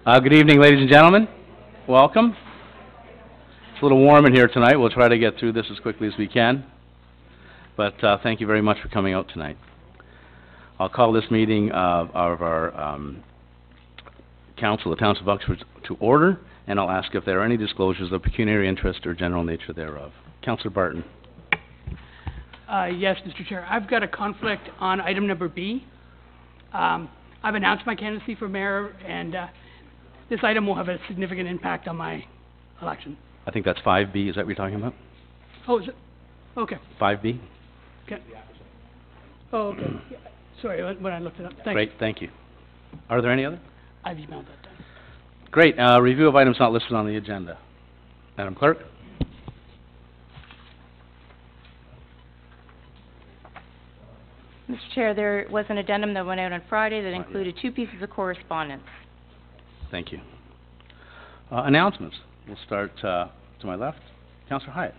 Good evening, ladies and gentlemen. Welcome. It's a little warm in here tonight. We'll try to get through this as quickly as we can. But thank you very much for coming out tonight. I'll call this meeting of our Council of the Township of Oxford to order, and I'll ask if there are any disclosures of pecuniary interest or general nature thereof. Councillor Barton. Yes, Mr. Chair. I've got a conflict on item number B. I've announced my candidacy for mayor, and this item will have a significant impact on my election. I think that's 5B. Is that what you're talking about? Oh, is it? Okay. 5B? Okay. Oh, okay. Yeah. Sorry, when I looked it up. Thanks. Great, thank you. Are there any other? I've emailed that down. Great. Review of items not listed on the agenda. Madam Clerk? Mr. Chair, there was an addendum that went out on Friday that included 2 pieces of correspondence. Thank you. Announcements. We'll start to my left. Councillor Hyatt.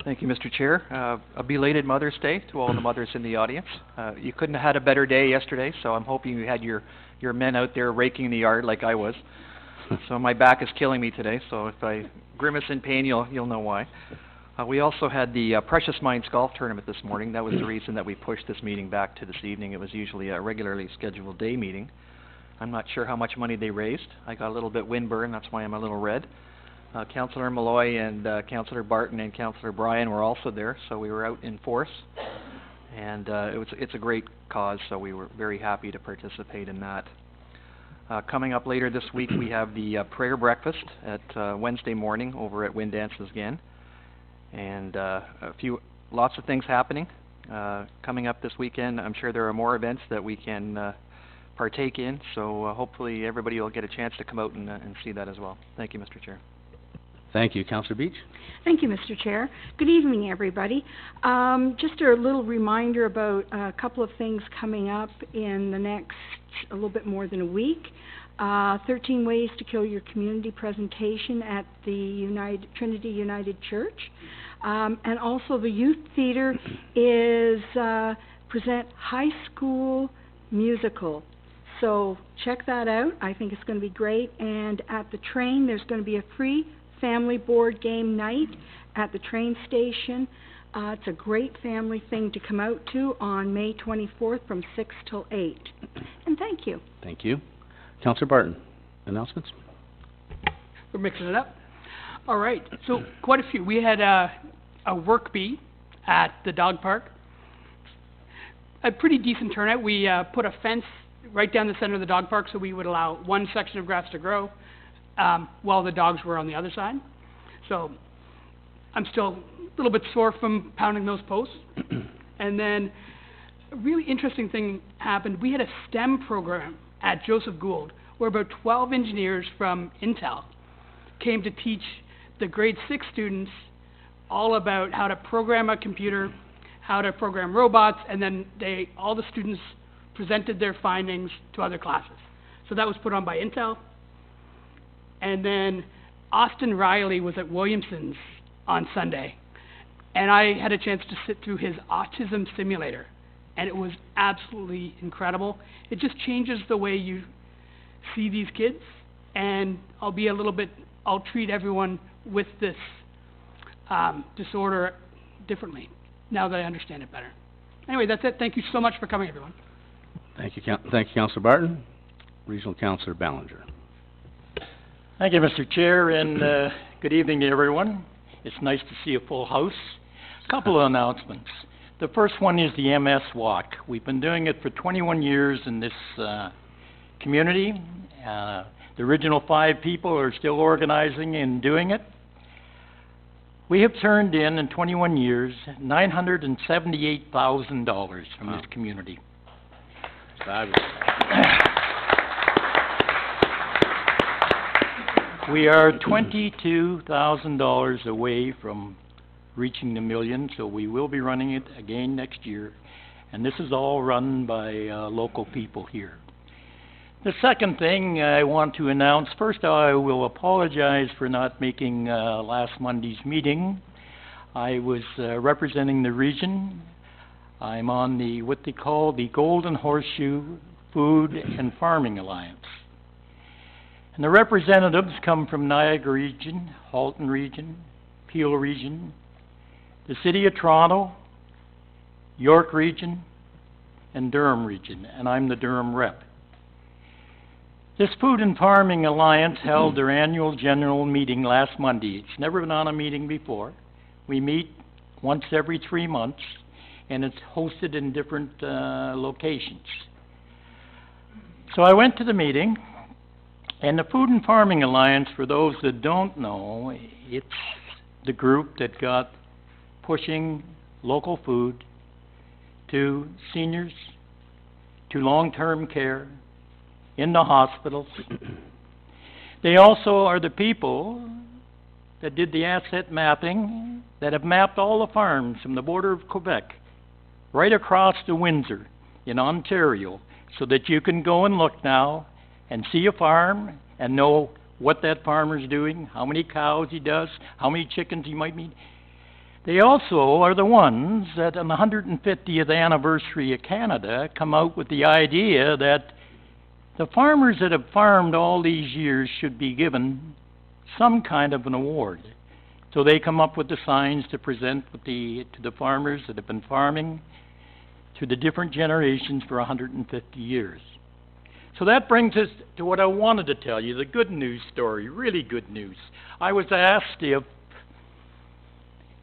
Thank you, Mr. Chair. A belated Mother's Day to all the mothers in the audience. You couldn't have had a better day yesterday, so I'm hoping you had your men out there raking the yard like I was. So my back is killing me today, so if I grimace in pain, you'll know why. We also had the Precious Minds Golf Tournament this morning. That was the reason that we pushed this meeting back to this evening. It was usually a regularly scheduled day meeting. I'm not sure how much money they raised. I got a little bit windburn, that's why I'm a little red. Councillor Malloy and Councillor Barton and Councillor Bryan were also there, so we were out in force. And it's a great cause, so we were very happy to participate in that. Coming up later this week, we have the prayer breakfast at Wednesday morning over at Wind Dances again. And lots of things happening coming up this weekend. I'm sure there are more events that we can partake in, so hopefully everybody will get a chance to come out and see that as well. Thank you, Mr. Chair. Thank you. Councillor Beach. Thank you, Mr. Chair. Good evening, everybody. Just a little reminder about a couple of things coming up in the next a little bit more than a week. 13 Ways to Kill Your Community presentation at the Trinity United Church. And also the Youth Theatre is present high school musical. So check that out. I think it's going to be great. And at the train, there's going to be a free family board game night at the train station. It's a great family thing to come out to on May 24th from 6 till 8. And thank you. Thank you. Councillor Barton, announcements? We're mixing it up. All right. So quite a few. We had a work bee at the dog park. A pretty decent turnout. We put a fence right down the center of the dog park so we would allow one section of grass to grow while the dogs were on the other side. So I'm still a little bit sore from pounding those posts. And then a really interesting thing happened. We had a STEM program at Joseph Gould where about 12 engineers from Intel came to teach the grade 6 students all about how to program a computer, how to program robots, and then all the students presented their findings to other classes. So that was put on by Intel. And then Austin Riley was at Williamson's on Sunday, and I had a chance to sit through his autism simulator, and it was absolutely incredible. It just changes the way you see these kids, and I'll treat everyone with this disorder differently now that I understand it better. Anyway, that's it. Thank you so much for coming, everyone. Thank you, Councillor Barton. Regional Councillor Ballinger. Thank you, Mr. Chair, and good evening to everyone. It's nice to see a full house. A couple of announcements. The first one is the MS Walk. We've been doing it for 21 years in this community. The original 5 people are still organizing and doing it. We have turned in 21 years, $978,000 from this community. Fabulous. We are $22,000 away from reaching the million, so we will be running it again next year. And this is all run by local people here. The second thing I want to announce, first I will apologize for not making last Monday's meeting. I was representing the region. I'm on what they call the Golden Horseshoe Food and Farming Alliance. And the representatives come from Niagara Region, Halton Region, Peel Region, the City of Toronto, York Region, and Durham Region, and I'm the Durham rep. This Food and Farming Alliance held their annual general meeting last Monday. It's never been on a meeting before. We meet once every 3 months, and it's hosted in different locations. So I went to the meeting, and the Food and Farming Alliance, for those that don't know, it's the group that got pushing local food to seniors, to long-term care, in the hospitals. They also are the people that did the asset mapping, that have mapped all the farms from the border of Quebec right across to Windsor in Ontario, so that you can go and look now and see a farm and know what that farmer's doing, how many cows he does, how many chickens he might meet. They also are the ones that on the 150th anniversary of Canada come out with the idea that the farmers that have farmed all these years should be given some kind of an award. So they come up with the signs to present to the farmers that have been farming through the different generations for 150 years. So that brings us to what I wanted to tell you, the good news story, really good news. I was asked if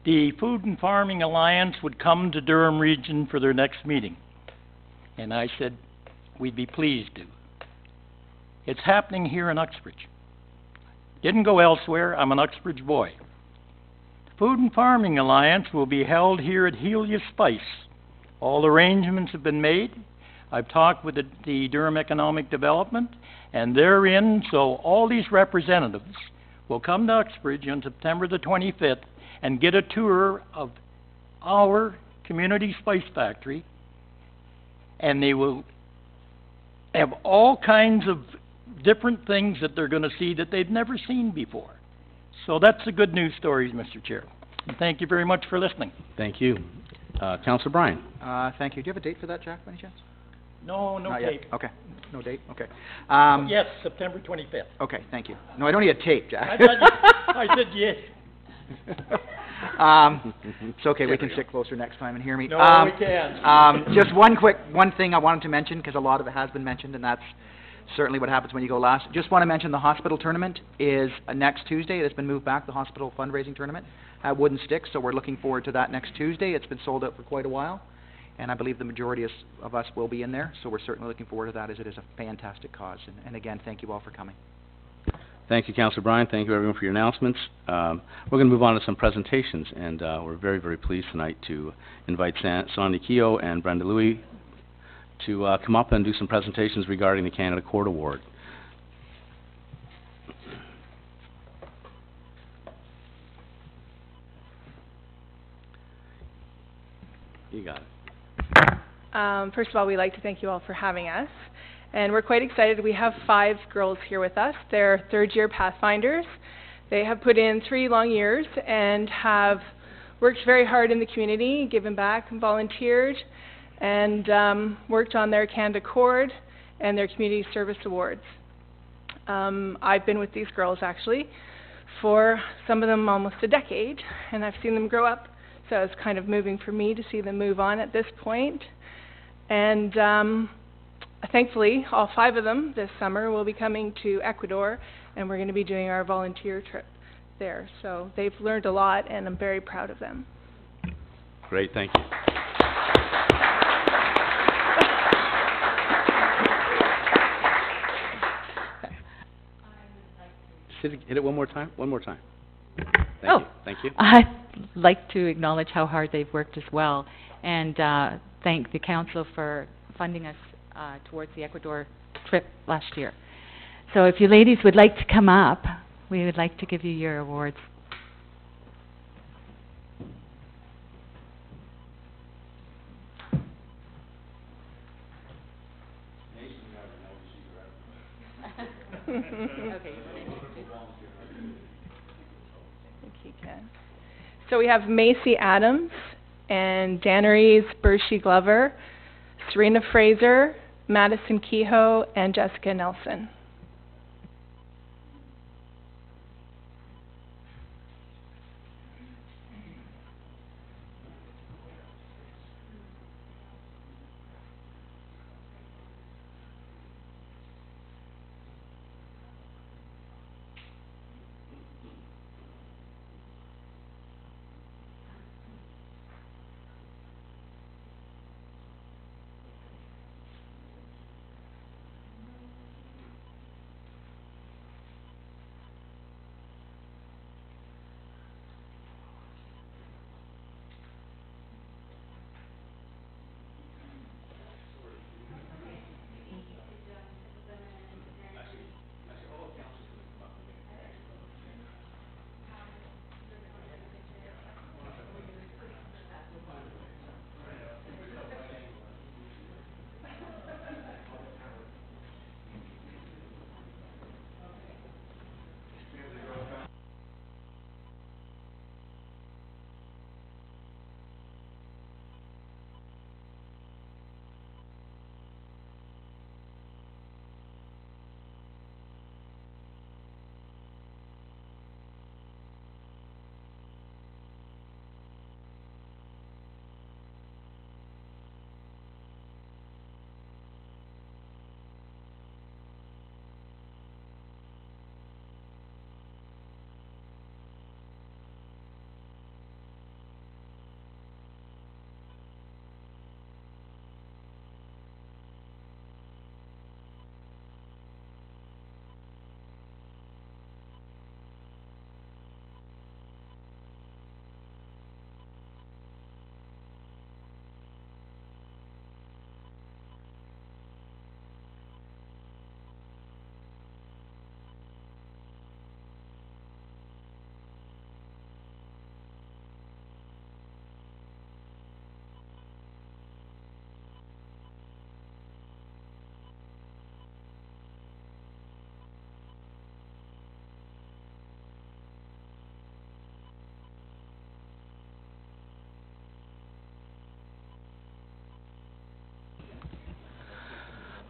the Food and Farming Alliance would come to Durham Region for their next meeting. And I said, we'd be pleased to. It's happening here in Uxbridge. Didn't go elsewhere, I'm an Uxbridge boy. The Food and Farming Alliance will be held here at Helia Spice. All arrangements have been made. I've talked with the Durham Economic Development, and they're in, so all these representatives will come to Uxbridge on September the 25th and get a tour of our community spice factory, and they will have all kinds of different things that they're going to see that they've never seen before. So that's the good news stories, Mr. Chair. And thank you very much for listening. Thank you. Councillor Bryan. Thank you. Do you have a date for that, Jack, by any chance? No Not tape. yet. Okay. No date? Okay. Yes, September 25th. Okay, thank you. No, I don't need a tape, Jack. I said yes. It's okay, we can sit closer next time and hear me. No, we can. Just one thing I wanted to mention, because a lot of it has been mentioned, and that's certainly what happens when you go last. Just want to mention the hospital tournament is next Tuesday. It's been moved back, the hospital fundraising tournament at Wooden Sticks, so we're looking forward to that next Tuesday. It's been sold out for quite a while, and I believe the majority of us will be in there, so we're certainly looking forward to that, as it is a fantastic cause. And again, thank you all for coming. Thank you, Councillor Bryan. Thank you, everyone, for your announcements. We're going to move on to some presentations, and we're very, very pleased tonight to invite Sonia Keogh and Brenda Louie to come up and do some presentations regarding the Canada Court Award. You got it. First of all, we'd like to thank you all for having us. And we're quite excited. We have 5 girls here with us. They're third-year Pathfinders. They have put in 3 long years and have worked very hard in the community, given back and volunteered, and worked on their Canada Cord and their Community Service Awards. I've been with these girls, actually, for some of them almost a decade, and I've seen them grow up. So it's kind of moving for me to see them move on at this point. And thankfully, all 5 of them this summer will be coming to Ecuador, and we're going to be doing our volunteer trip there. So they've learned a lot, and I'm very proud of them. Great, thank you. Hit it one more time. One more time. Thank you. Thank you. I'd like to acknowledge how hard they've worked as well, and thank the council for funding us towards the Ecuador trip last year. So if you ladies would like to come up, we would like to give you your awards. Okay. So we have Macy Adams and Danerise Bershey Glover, Serena Fraser, Madison Kehoe, and Jessica Nelson.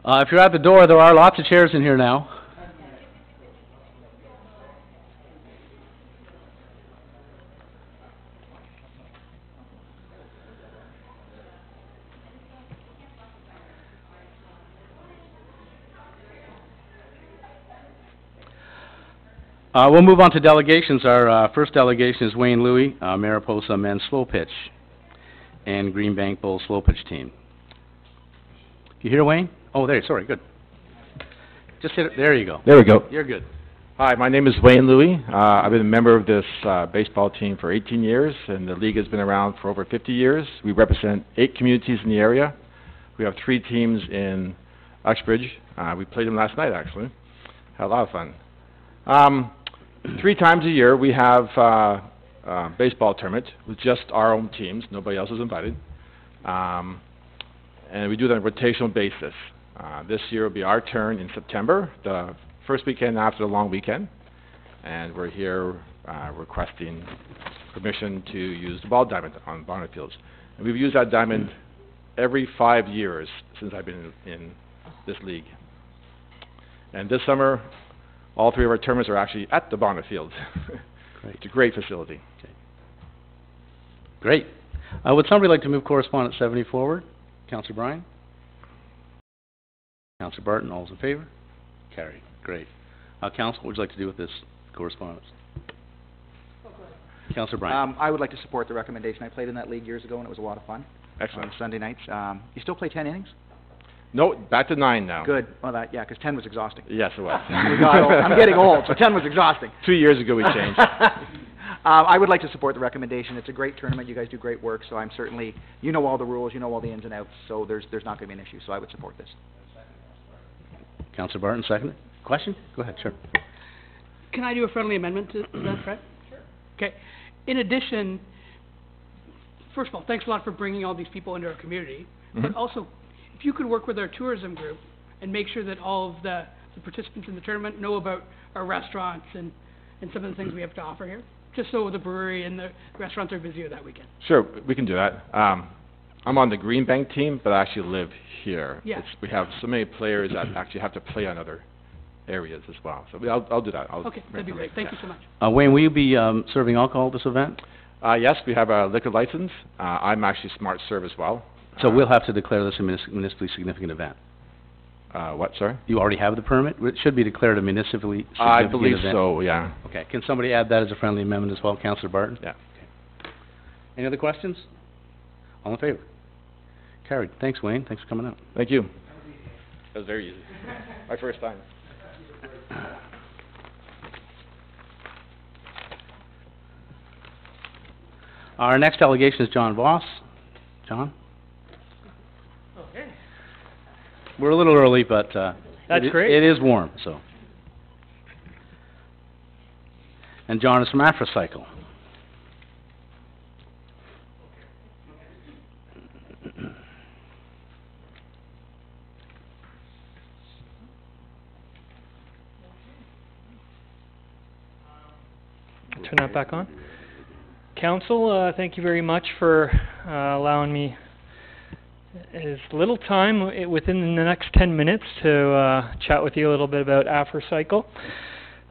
If you're at the door, there are lots of chairs in here now. We'll move on to delegations. Our first delegation is Wayne Louie, Mariposa men's slow pitch, and Green Bank Bulls slow pitch team. You hear Wayne? Oh, there. Sorry, good. Just hit it. There you go. There we go. You're good. Hi, my name is Wayne Louie. I've been a member of this baseball team for 18 years, and the league has been around for over 50 years. We represent 8 communities in the area. We have 3 teams in Uxbridge. We played them last night, actually. Had a lot of fun. 3 times a year, we have a baseball tournament with just our own teams. Nobody else is invited. And we do that on a rotational basis. This year will be our turn in September, the first weekend after the long weekend. And we're here requesting permission to use the ball diamond on Barnard Fields. And we've used that diamond every 5 years since I've been in this league. And this summer, all 3 of our tournaments are actually at the Barnard Fields. Great. It's a great facility. Okay. Great. Would somebody like to move correspondence 70 forward? Councillor Bryan? Councillor Barton, all's in favor? Carried. Great. Council, what would you like to do with this correspondence? Councillor Bryan. I would like to support the recommendation. I played in that league years ago, and it was a lot of fun. Excellent. On Sunday nights. You still play 10 innings? No, back to 9 now. Good. Well, yeah, because 10 was exhausting. Yes, it was. I'm getting old, so 10 was exhausting. 2 years ago we changed. I would like to support the recommendation. It's a great tournament. You guys do great work, so I'm certainly, you know all the rules, you know all the ins and outs, so there's not going to be an issue, so I would support this. Councillor Barton, second. Question? Go ahead, sure. Can I do a friendly amendment to that, Fred? Sure. Okay. In addition, first of all, thanks a lot for bringing all these people into our community, but also, if you could work with our tourism group and make sure that all of the participants in the tournament know about our restaurants and some of the things we have to offer here, just so the brewery and the restaurants are busier that weekend. Sure, we can do that. I'm on the Green Bank team, but I actually live here. Yeah. We have so many players that actually have to play on other areas as well. So I'll do that. Okay, that'd be great. Thank you so much. Wayne, will you be serving alcohol at this event? Yes, we have a liquor license. I'm actually Smart Serve as well. So we'll have to declare this a municipally significant event. What, sorry? You already have the permit? It should be declared a municipally significant I believe event. so, yeah. Okay, can somebody add that as a friendly amendment as well, Councillor Barton? Yeah. Okay. Any other questions? All in favor? Carried. Thanks, Wayne. Thanks for coming out. Thank you. That was very easy. My first time. Our next delegation is John Voss. John? Okay. We're a little early, but That's great. It is warm, so. And John is from AfriCycle. Turn that back on. Council, thank you very much for allowing me as little time within the next 10 minutes to chat with you a little bit about AfriCycle.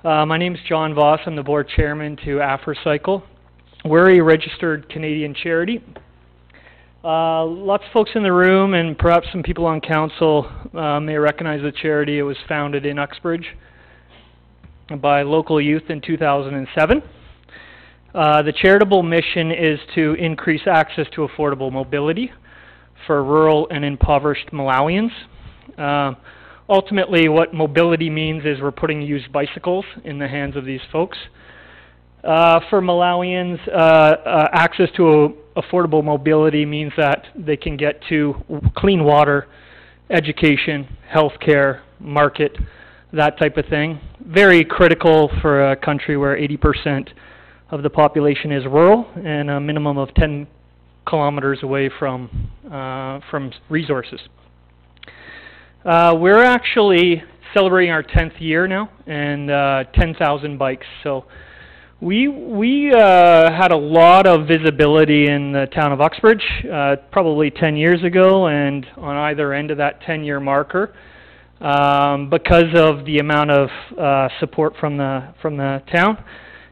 My name is John Voss. I'm the board chairman to AfriCycle. We're a registered Canadian charity. Lots of folks in the room and perhaps some people on council may recognize the charity. It was founded in Uxbridge by local youth in 2007. The charitable mission is to increase access to affordable mobility for rural and impoverished Malawians. Ultimately, what mobility means is we're putting used bicycles in the hands of these folks. For Malawians, access to affordable mobility means that they can get to clean water, education, healthcare, market, that type of thing. Very critical for a country where 80% of the population is rural and a minimum of 10 kilometers away from resources. We're actually celebrating our 10th year now and 10,000 bikes. So we had a lot of visibility in the town of Uxbridge probably 10 years ago, and on either end of that 10-year marker, because of the amount of support from the town,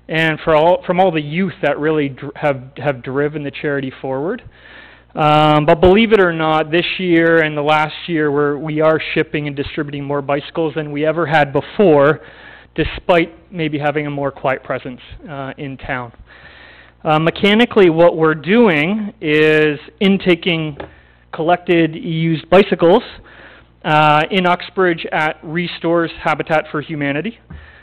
and from all the youth that really have driven the charity forward. But believe it or not, this year and the last year we are shipping and distributing more bicycles than we ever had before, despite maybe having a more quiet presence in town. Mechanically, what we're doing is intaking collected used bicycles in Uxbridge at Restore's Habitat for Humanity.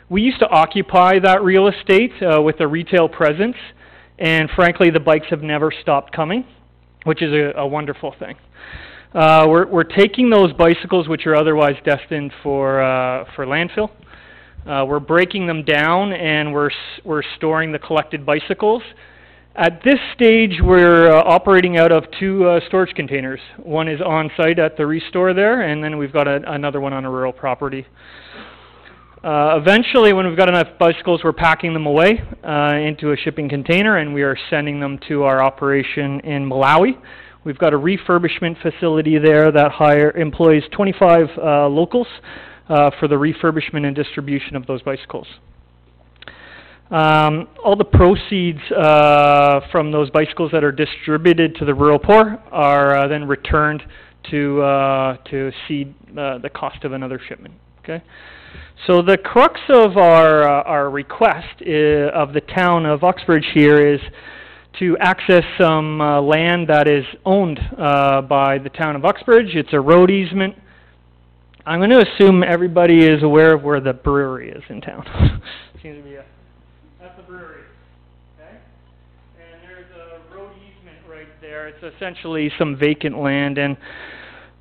We used to occupy that real estate with a retail presence, and frankly, the bikes have never stopped coming, which is a wonderful thing. We're taking those bicycles, which are otherwise destined for landfill. We're breaking them down, and we're storing the collected bicycles. At this stage, we're operating out of 2 storage containers. One is on site at the Restore there, and then we've got another one on a rural property. Eventually, when we've got enough bicycles, we're packing them away into a shipping container, and we are sending them to our operation in Malawi. We've got a refurbishment facility there that employs 25 locals for the refurbishment and distribution of those bicycles. All the proceeds from those bicycles that are distributed to the rural poor are then returned to seed the cost of another shipment. Okay, so the crux of our request of the town of Uxbridge here is to access some land that is owned by the town of Uxbridge. It's a road easement. I'm going to assume everybody is aware of where the brewery is in town. Seems to be that's the brewery, okay? And there's a road easement right there. It's essentially some vacant land, and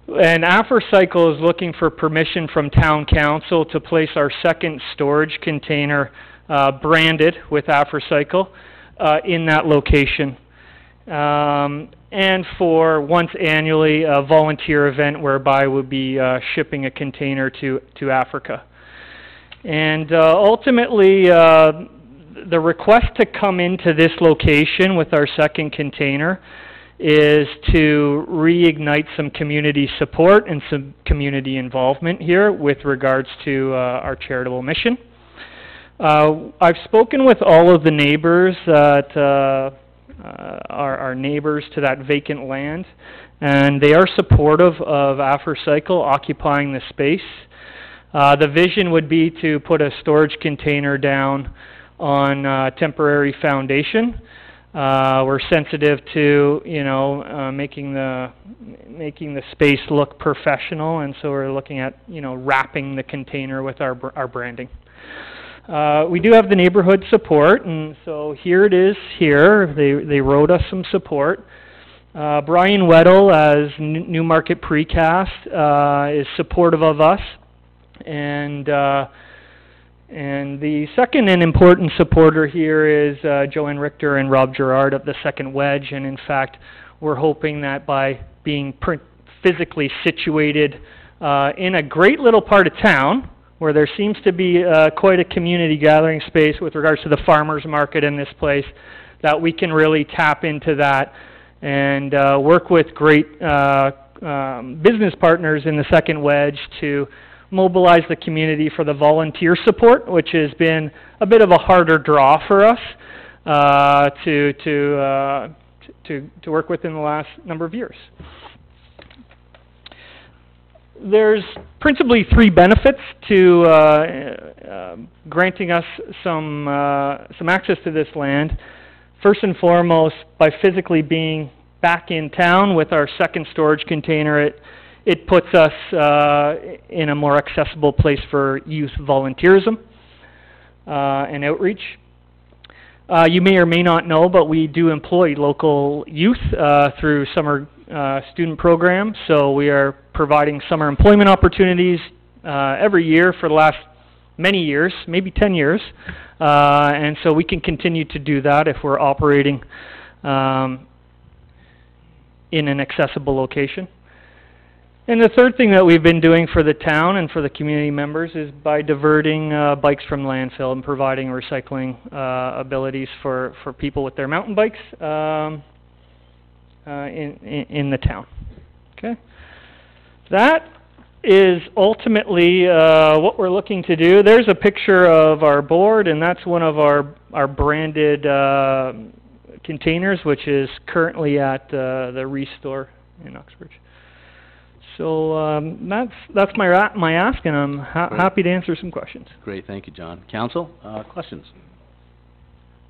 AfriCycle is looking for permission from town council to place our second storage container branded with AfriCycle in that location. And for once annually, a volunteer event whereby we'll be shipping a container to Africa. And ultimately, the request to come into this location with our second container is to reignite some community support and some community involvement here with regards to our charitable mission. I've spoken with all of the neighbors that are neighbors to that vacant land, and they are supportive of AfriCycle occupying the space. The vision would be to put a storage container down on temporary foundation. We're sensitive to, making the space look professional, and so we're looking at, wrapping the container with our branding. We do have the neighborhood support, and so here it is here. They wrote us some support. Brian Weddle, as Newmarket Precast, is supportive of us. And the second and important supporter here is Joanne Richter and Rob Gerard of the Second Wedge, and in fact, we're hoping that by being physically situated in a great little part of town, where there seems to be quite a community gathering space with regards to the farmers market in this place, that we can really tap into that and work with great business partners in the Second Wedge to mobilize the community for the volunteer support, which has been a bit of a harder draw for us to work with in the last number of years. There's principally 3 benefits to granting us some access to this land. First and foremost, by physically being back in town with our second storage container, it puts us in a more accessible place for youth volunteerism and outreach. You may or may not know, but we do employ local youth through summer student programs, so we are providing summer employment opportunities every year for the last many years, maybe 10 years, and so we can continue to do that if we're operating in an accessible location. And the third thing that we've been doing for the town and for the community members is by diverting bikes from landfill and providing recycling abilities for people with their mountain bikes in the town. Okay, that is ultimately what we're looking to do. There's a picture of our board, and that's one of our branded containers, which is currently at the Restore in Uxbridge. So that's my ask, and I'm happy to answer some questions. Great, thank you, John. Council, questions?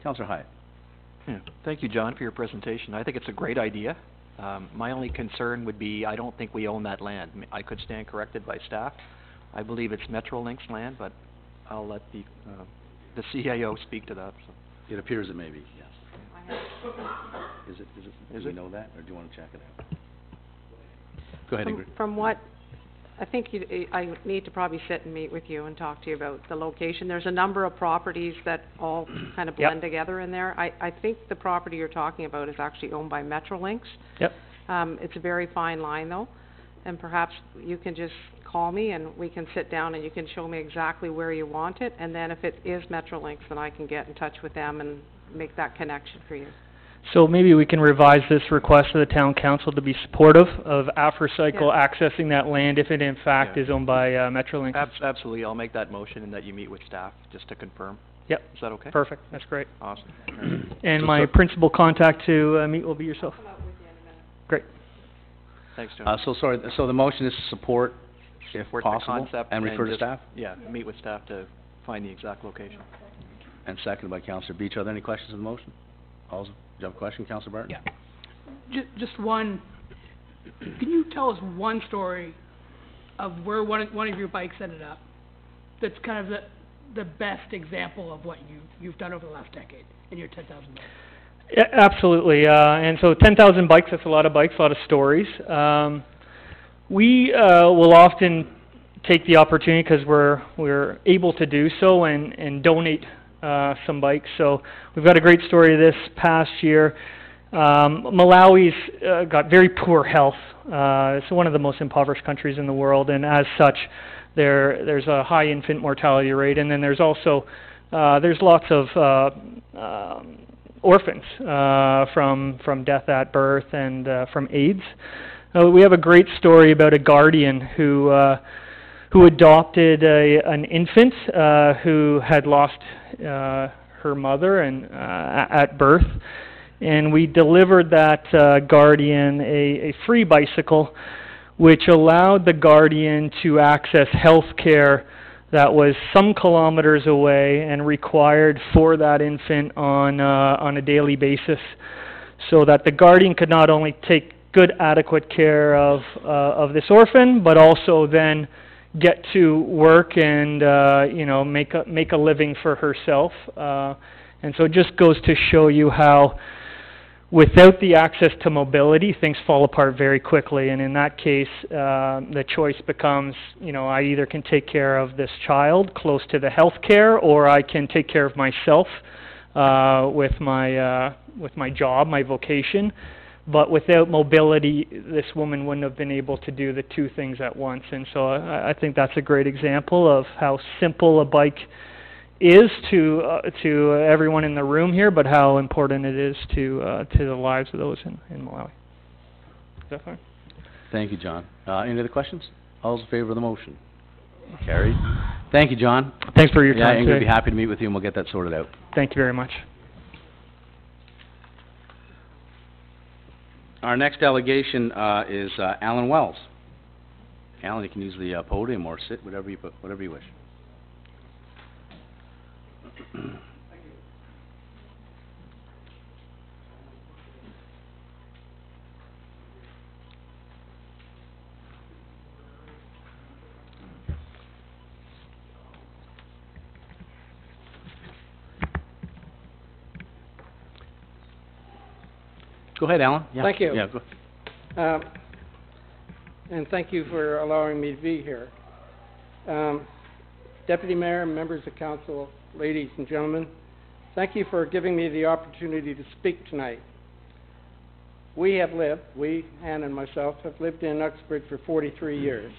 Councillor Hyatt. Yeah. Thank you, John, for your presentation. I think it's a great idea. My only concern would be I don't think we own that land. I could stand corrected by staff. I believe it's Metrolinx's land, but I'll let the CIO speak to that. So. It appears it may be, yes. Is it? Do we know that, or do you want to check it out? Go ahead, Ingrid. From what, I think I need to probably sit and meet with you and talk to you about the location. There's a number of properties that all kind of blend together in there. I think the property you're talking about is actually owned by Metrolinx. Yep. It's a very fine line though, and perhaps you can just call me and we can sit down and you can show me exactly where you want it, and then if it is Metrolinx, then I can get in touch with them and make that connection for you. So maybe we can revise this request to the town council to be supportive of AfriCycle accessing that land if it in fact is owned by Metrolinx. Absolutely. I'll make that motion and that you meet with staff just to confirm. Yep. Is that okay? Perfect. That's great. Awesome. And my principal contact to meet will be yourself. Great. Thanks, John. So the motion is to support, if possible, the concept and refer to just, staff? Yeah, meet with staff to find the exact location. And seconded by Councillor Beach. Are there any questions on the motion? Do you have a question, Councillor Barton? Yeah. Just one, can you tell us one story of where one of your bikes ended up that's kind of the best example of what you've done over the last decade in your 10,000 bikes? Yeah, absolutely. And so 10,000 bikes, that's a lot of bikes, a lot of stories. We will often take the opportunity because we're able to do so and donate some bikes. So we've got a great story this past year. Malawi's got very poor health. It's one of the most impoverished countries in the world, and as such, there's a high infant mortality rate. And then there's also there's lots of orphans from death at birth and from AIDS. We have a great story about a guardian who adopted an infant who had lost her mother and at birth, and we delivered that guardian a free bicycle, which allowed the guardian to access health care that was some kilometers away and required for that infant on a daily basis, so that the guardian could not only take good, adequate care of this orphan, but also then get to work and make a living for herself. And so it just goes to show you how without the access to mobility, things fall apart very quickly. And in that case, the choice becomes, I either can take care of this child close to the health care, or I can take care of myself with my job, my vocation. But without mobility, this woman wouldn't have been able to do the two things at once. And so I think that's a great example of how simple a bike is to everyone in the room here, but how important it is to the lives of those in Malawi. Is that fine? Thank you, John. Any other questions? All those in favor of the motion? Carried. Thank you, John. Thanks for your time Yeah, I'm going to today. be happy to meet with you, and we'll get that sorted out. Thank you very much. Our next delegation is Alan Wells. Alan, you can use the podium or sit, whatever you wish. Go ahead, Alan. Yeah. Thank you. Yeah, go. And thank you for allowing me to be here. Deputy Mayor, members of council, ladies and gentlemen, thank you for giving me the opportunity to speak tonight. We, Ann and myself, have lived in Uxbridge for 43 years.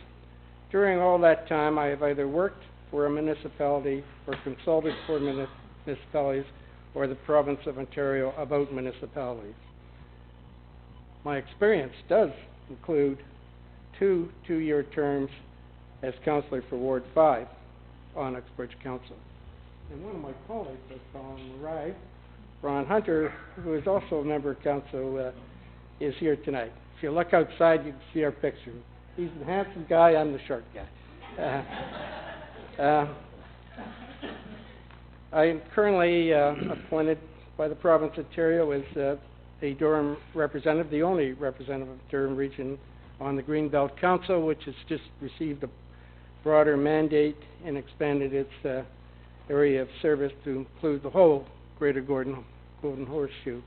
During all that time, I have either worked for a municipality or consulted for municipalities or the province of Ontario about municipalities. My experience does include two-year terms as councillor for Ward 5 on Uxbridge Council. And one of my colleagues has arrived, Ron Hunter, who is also a member of council, is here tonight. If you look outside, you can see our picture. He's the handsome guy, I'm the short guy. I am currently appointed by the province of Ontario as a Durham representative, the only representative of Durham region on the Greenbelt Council, which has just received a broader mandate and expanded its area of service to include the whole Greater Golden Horseshoe.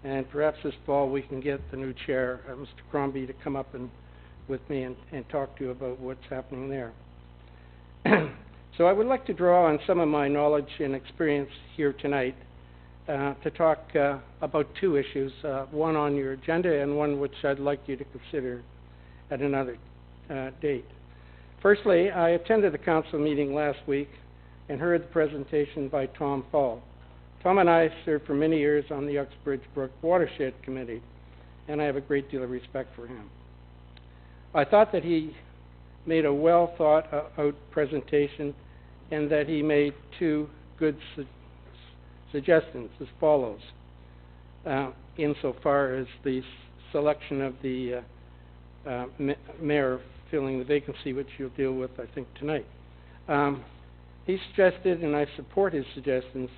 And perhaps this fall we can get the new chair, Mr. Crombie, to come up with me and talk to you about what's happening there. So I would like to draw on some of my knowledge and experience here tonight to talk about two issues, one on your agenda and one which I'd like you to consider at another date. Firstly, I attended the council meeting last week and heard the presentation by Tom Fall. Tom and I served for many years on the Uxbridge Brook Watershed Committee, and I have a great deal of respect for him. I thought that he made a well-thought-out presentation and that he made two good suggestions as follows, insofar as the selection of the mayor filling the vacancy, which you'll deal with, I think, tonight. He suggested, and I support his suggestions,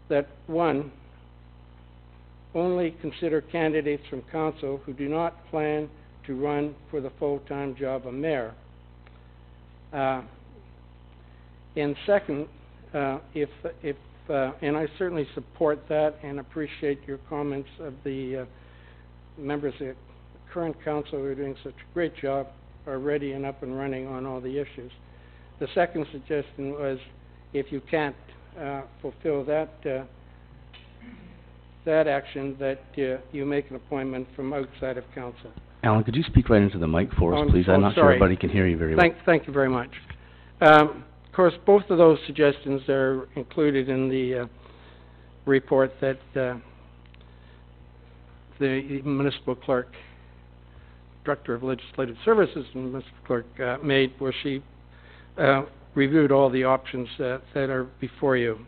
that one, only consider candidates from council who do not plan to run for the full-time job of mayor. And second, and I certainly support that and appreciate your comments of the members of the current council who are doing such a great job, are ready and up and running on all the issues. The second suggestion was, if you can't fulfill that action, that you make an appointment from outside of council. Alan, could you speak right into the mic for us, please? I'm not sure sorry. everybody can hear you very well. Thank you very much. Of course, both of those suggestions are included in the report that the municipal clerk, Director of Legislative Services and municipal clerk made, where she reviewed all the options that are before you.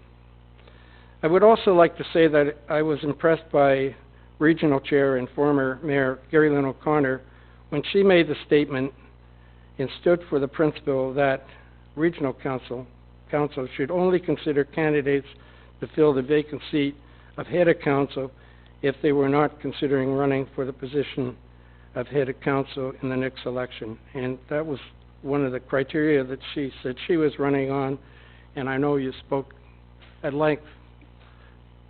I would also like to say that I was impressed by Regional Chair and former Mayor Gary Lynn O'Connor when she made the statement and stood for the principle that Regional Council should only consider candidates to fill the vacant seat of Head of Council if they were not considering running for the position of Head of Council in the next election. And that was one of the criteria that she said she was running on, and I know you spoke at length,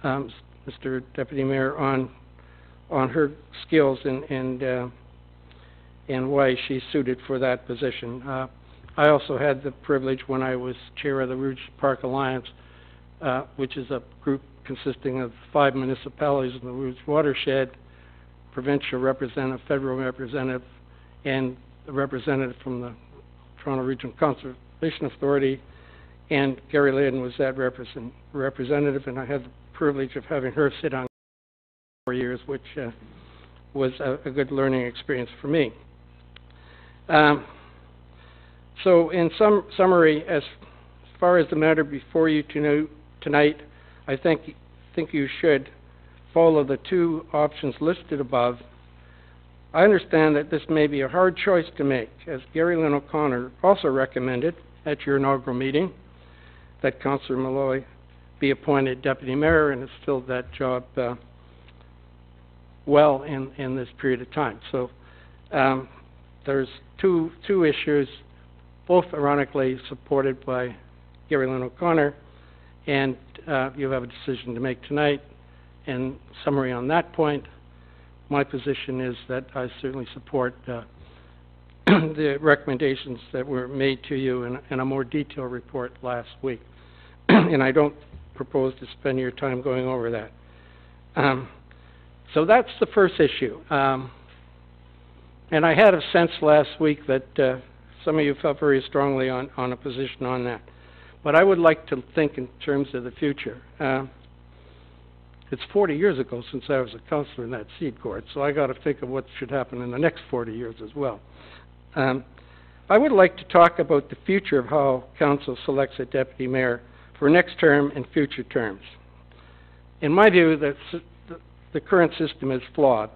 Mr. Deputy Mayor, on her skills and why she's suited for that position. I also had the privilege when I was chair of the Rouge Park Alliance, which is a group consisting of 5 municipalities in the Rouge watershed, provincial representative, federal representative, and the representative from the Toronto Regional Conservation Authority, and Gary Lynn was that representative, and I had the privilege of having her sit on 4 years, which was a good learning experience for me. So in summary, as far as the matter before you tonight, I think you should follow the two options listed above. I understand that this may be a hard choice to make, as Gary Lynn O'Connor also recommended at your inaugural meeting that Councillor Malloy be appointed Deputy Mayor and has filled that job well in this period of time. So there's two issues, both ironically supported by Gary Lynn O'Connor, and you have a decision to make tonight. In summary on that point, my position is that I certainly support the recommendations that were made to you in a more detailed report last week. And I don't propose to spend your time going over that. So that's the first issue. And I had a sense last week that some of you felt very strongly on a position on that. But I would like to think in terms of the future. It's 40 years ago since I was a councillor in that seat court, so I got to think of what should happen in the next 40 years as well. I would like to talk about the future of how council selects a deputy mayor for next term and future terms. In my view, the current system is flawed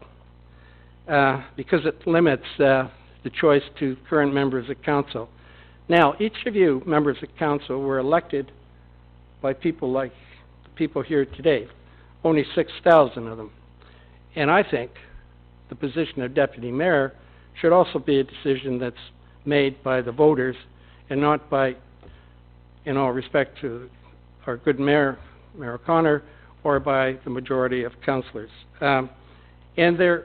because it limits the choice to current members of council. Now, each of you, members of council, were elected by people like the people here today, only 6,000 of them. And I think the position of deputy mayor should also be a decision that's made by the voters and not by, in all respect to our good mayor, Mayor O'Connor, or by the majority of councillors. And there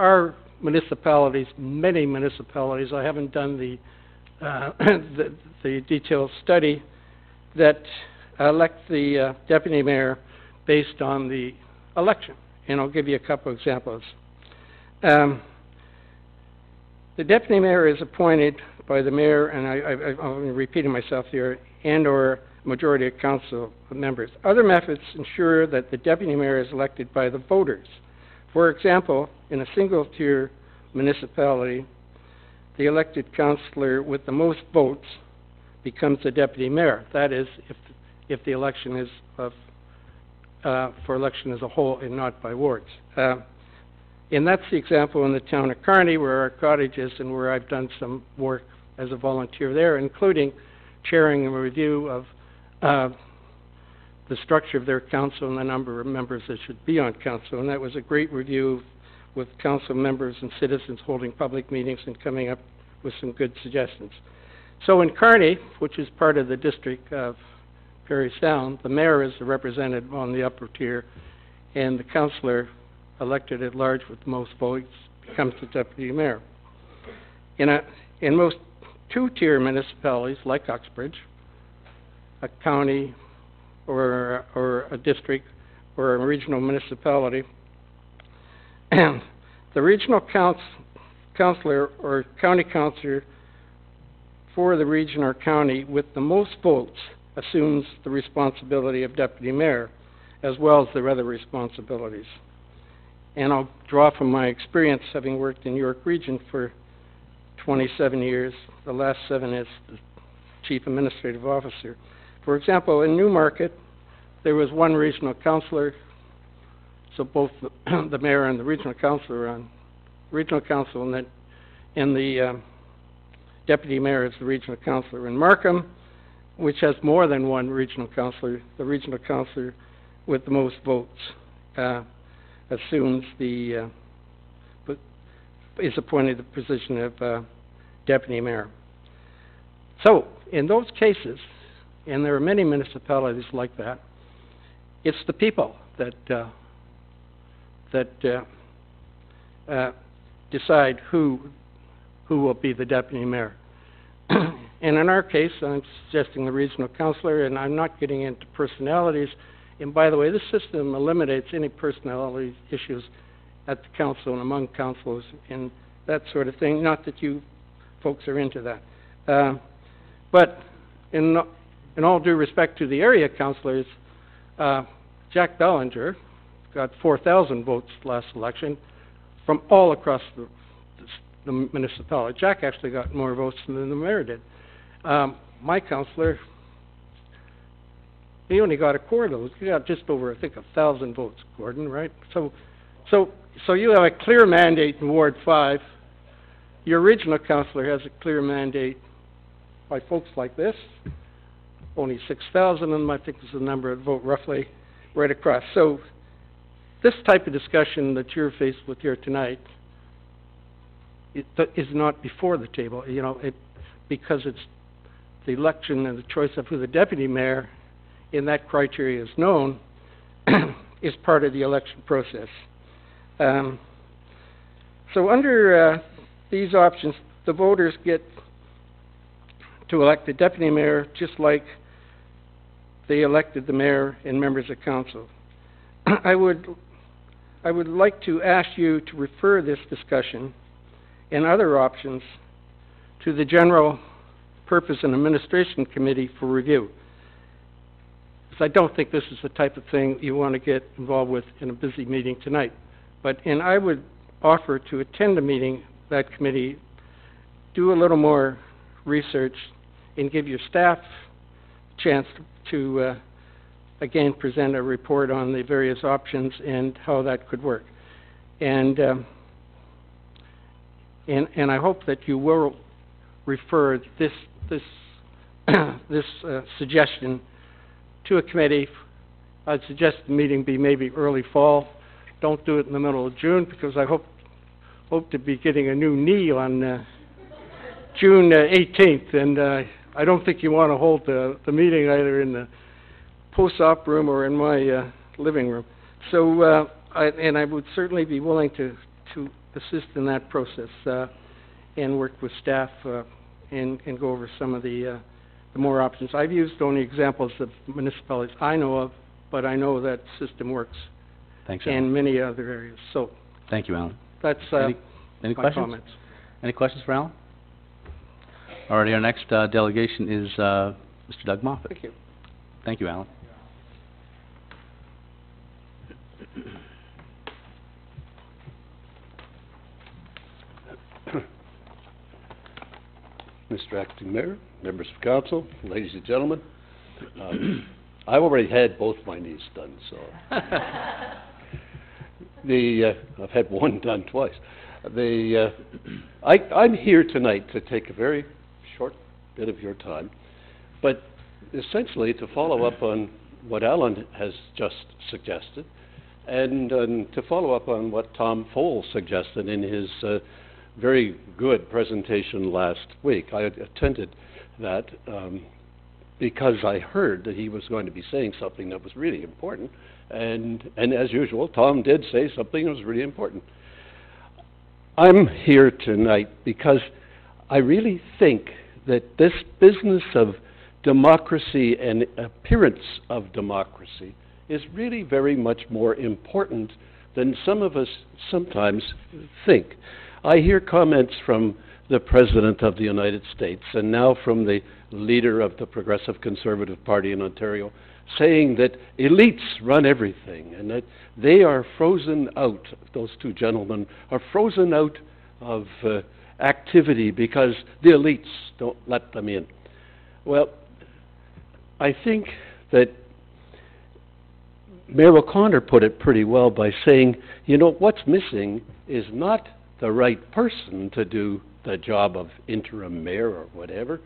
are municipalities, many municipalities, I haven't done the detailed study, that elect the deputy mayor based on the election. And I'll give you a couple examples. The deputy mayor is appointed by the mayor, and I'm repeating myself here, and or majority of council members. Other methods ensure that the deputy mayor is elected by the voters. For example, in a single-tier municipality, the elected councillor with the most votes becomes the deputy mayor. That is, if the election is for election as a whole and not by wards. And that's the example in the town of Kearney, where our cottage is and where I've done some work as a volunteer there, including chairing a review of the structure of their council and the number of members that should be on council. And that was a great review with council members and citizens holding public meetings and coming up with some good suggestions. So in Kearney, which is part of the district of Parry Sound, the mayor is represented on the upper tier, and the councillor elected at large with the most votes becomes the deputy mayor. In most two-tier municipalities like Uxbridge, a county or a district or a regional municipality, and the regional councillor or county councillor for the region or county with the most votes assumes the responsibility of deputy mayor, as well as their other responsibilities. And I'll draw from my experience, having worked in York Region for 27 years, the last 7 as the Chief Administrative Officer. For example, in Newmarket, there was one regional councillor, so both the mayor and the regional councillor on regional council, and the deputy mayor is the regional councillor. In Markham, which has more than one regional councillor, the regional councillor with the most votes assumes is appointed the position of deputy mayor. So, in those cases, and there are many municipalities like that, it's the people that decide who will be the deputy mayor. And in our case, I'm suggesting the regional councillor, and I'm not getting into personalities. And by the way, this system eliminates any personality issues at the council and among councillors and that sort of thing. Not that you folks are into that. But in all due respect to the area councillors, Jack Bellinger got 4,000 votes last election from all across the municipality. Jack actually got more votes than the mayor did. My councillor, he only got a quarter of those. He got just over, I think, 1,000 votes, Gordon, right? So you have a clear mandate in Ward 5. Your regional councillor has a clear mandate by folks like this. Only 6,000 of them, I think, is the number that vote roughly right across. So this type of discussion that you're faced with here tonight is not before the table, you know, because it's the election and the choice of who the deputy mayor in that criteria is known is part of the election process. So under these options, the voters get to elect the deputy mayor just like they elected the mayor and members of council. I would like to ask you to refer this discussion and other options to the General Purpose and Administration Committee for review. Because I don't think this is the type of thing you want to get involved with in a busy meeting tonight. And I would offer to attend a meeting, that committee, do a little more research and give your staff a chance to again present a report on the various options and how that could work. And I hope that you will refer this suggestion to a committee. I'd suggest the meeting be maybe early fall. Don't do it in the middle of June, because I hope to be getting a new knee on June 18th, and I don't think you want to hold the meeting either in the post-op room or in my living room. So, I would certainly be willing to assist in that process and work with staff and go over some of the more options. I've used only examples of municipalities I know of, but I know that system works. Thanks, in Alan. many other areas. So Thank you, Alan. that's Any my questions? comments. Any questions for Alan? Alrighty, our next delegation is Mr. Doug Moffat. Thank you. Thank you, Alan. Mr. Acting Mayor, members of council, ladies and gentlemen, I've already had both my knees done, so I've had one done twice. I'm here tonight to take a very short bit of your time, but essentially to follow up on what Alan has just suggested, and to follow up on what Tom Fowle suggested in his very good presentation last week. I attended that because I heard that he was going to be saying something that was really important, and as usual, Tom did say something that was really important. I'm here tonight because I really think that this business of democracy and appearance of democracy is really very much more important than some of us sometimes think. I hear comments from the President of the United States and now from the leader of the Progressive Conservative Party in Ontario saying that elites run everything and that they are frozen out, those two gentlemen are frozen out of activity because the elites don't let them in. Well, I think that Mayor O'Connor put it pretty well by saying, you know, what's missing is not the right person to do the job of interim mayor or whatever,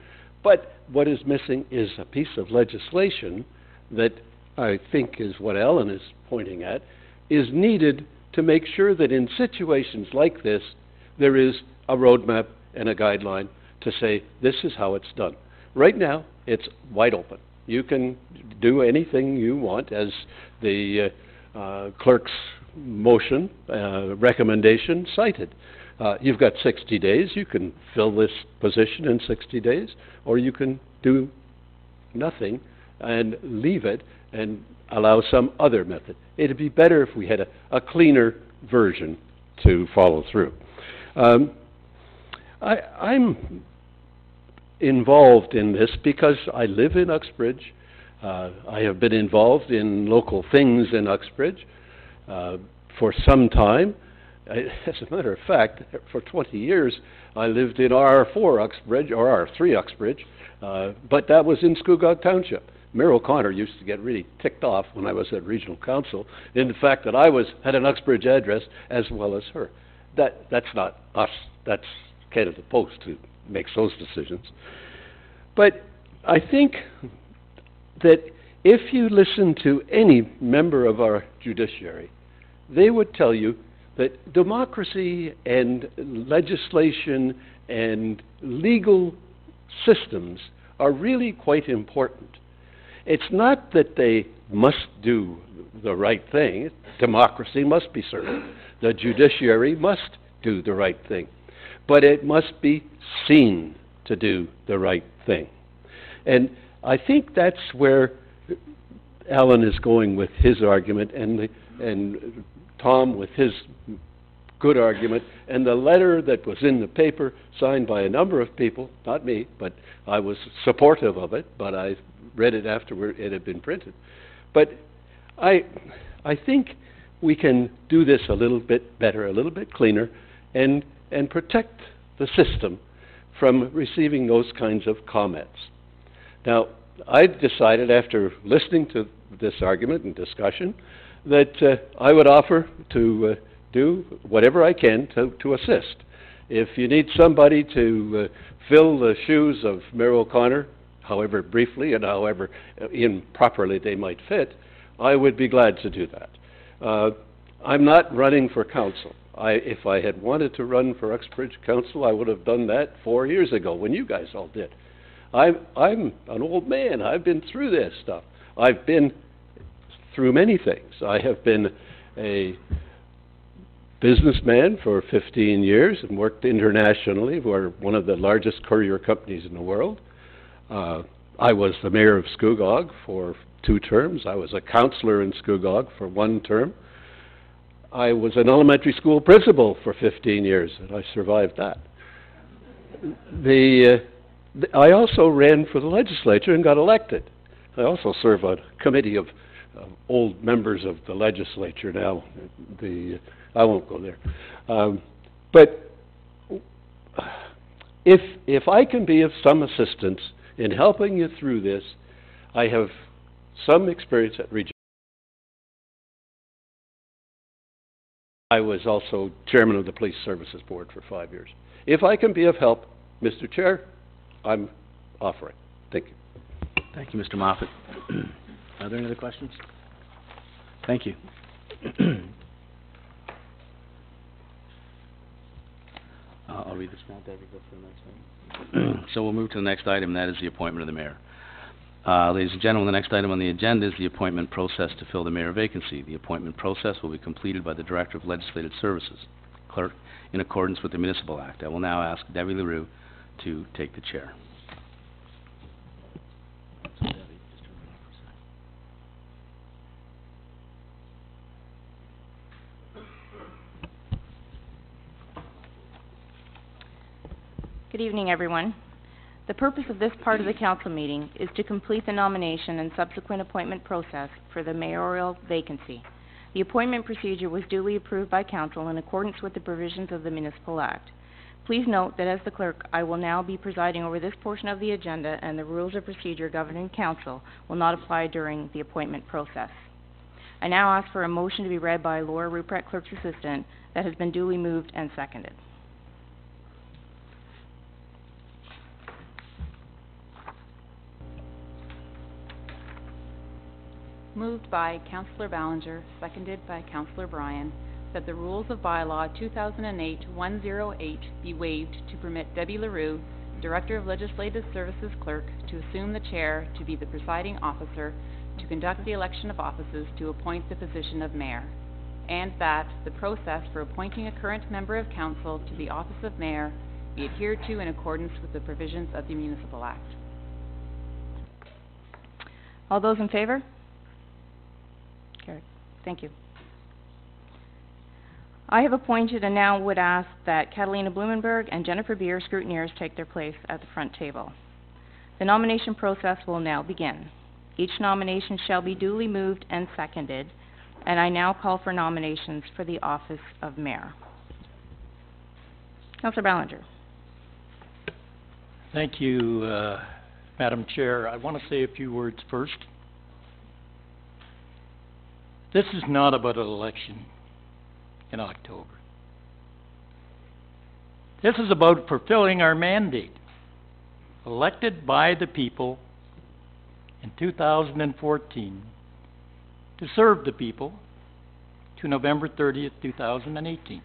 but what is missing is a piece of legislation that I think is what Ellen is pointing at, is needed to make sure that in situations like this, there is a roadmap and a guideline to say, this is how it's done. Right now, it's wide open. You can do anything you want, as the clerk's motion recommendation cited. You've got 60 days. You can fill this position in 60 days, or you can do nothing and leave it and allow some other method. It'd be better if we had a cleaner version to follow through. I'm involved in this because I live in Uxbridge. I have been involved in local things in Uxbridge for some time. As a matter of fact, for 20 years I lived in R4 Uxbridge, or R3 Uxbridge, but that was in Scugog Township. Mayor O'Connor used to get really ticked off when I was at regional council in the fact that I had an Uxbridge address as well as her. That's not us. That's Canada Post who makes those decisions. But I think that if you listen to any member of our judiciary, they would tell you that democracy and legislation and legal systems are really quite important. It's not that they must do the right thing. Democracy must be served. The judiciary must do the right thing. But it must be seen to do the right thing. And I think that's where Alan is going with his argument, and Tom with his good argument, and the letter that was in the paper signed by a number of people, not me, but I was supportive of it, but I read it after it had been printed. But I think we can do this a little bit better, a little bit cleaner, and protect the system from receiving those kinds of comments. Now, I decided after listening to this argument and discussion that I would offer to do whatever I can to assist. If you need somebody to fill the shoes of Mayor O'Connor, however briefly and however improperly they might fit, I would be glad to do that. I'm not running for council. If I had wanted to run for Uxbridge Council, I would have done that 4 years ago when you guys all did. I'm an old man. I've been through this stuff. I've been through many things. I have been a businessman for 15 years and worked internationally for one of the largest courier companies in the world. I was the mayor of Scugog for 2 terms. I was a councillor in Scugog for 1 term. I was an elementary school principal for 15 years, and I survived that. I also ran for the legislature and got elected. I also serve on a committee of old members of the legislature now. I won't go there. But if I can be of some assistance in helping you through this, I have some experience at Regent. I was also chairman of the Police Services Board for 5 years. If I can be of help, Mr. Chair, I'm offering. Thank you. Thank you, Mr. Moffat. Are there any other questions? Thank you. I'll read this now. Debbie, go for the next item. So we'll move to the next item, that is the appointment of the mayor. Ladies and gentlemen, the next item on the agenda is the appointment process to fill the mayor vacancy. The appointment process will be completed by the Director of Legislative Services, Clerk, in accordance with the Municipal Act. I will now ask Debbie LaRue to take the chair. Good evening, everyone. The purpose of this part of the council meeting is to complete the nomination and subsequent appointment process for the mayoral vacancy. The appointment procedure was duly approved by council in accordance with the provisions of the Municipal Act. Please note that as the clerk, I will now be presiding over this portion of the agenda, and the rules of procedure governing council will not apply during the appointment process. I now ask for a motion to be read by Laura Ruprecht, Clerk's Assistant, that has been duly moved and seconded. Moved by Councillor Ballinger, seconded by Councillor Bryan, that the rules of bylaw 2008-108 be waived to permit Debbie LaRue, Director of Legislative Services Clerk, to assume the chair to be the presiding officer, to conduct the election of offices, to appoint the position of mayor, and that the process for appointing a current member of council to the office of mayor be adhered to in accordance with the provisions of the Municipal Act. All those in favor? Carried. Thank you. I have appointed and now would ask that Catalina Blumenberg and Jennifer Beer, scrutineers, take their place at the front table. The nomination process will now begin. Each nomination shall be duly moved and seconded, and I now call for nominations for the office of mayor. Councillor Ballinger. Thank you, Madam Chair. I want to say a few words first. This is not about an election in October. This is about fulfilling our mandate, elected by the people in 2014 to serve the people to November 30th, 2018.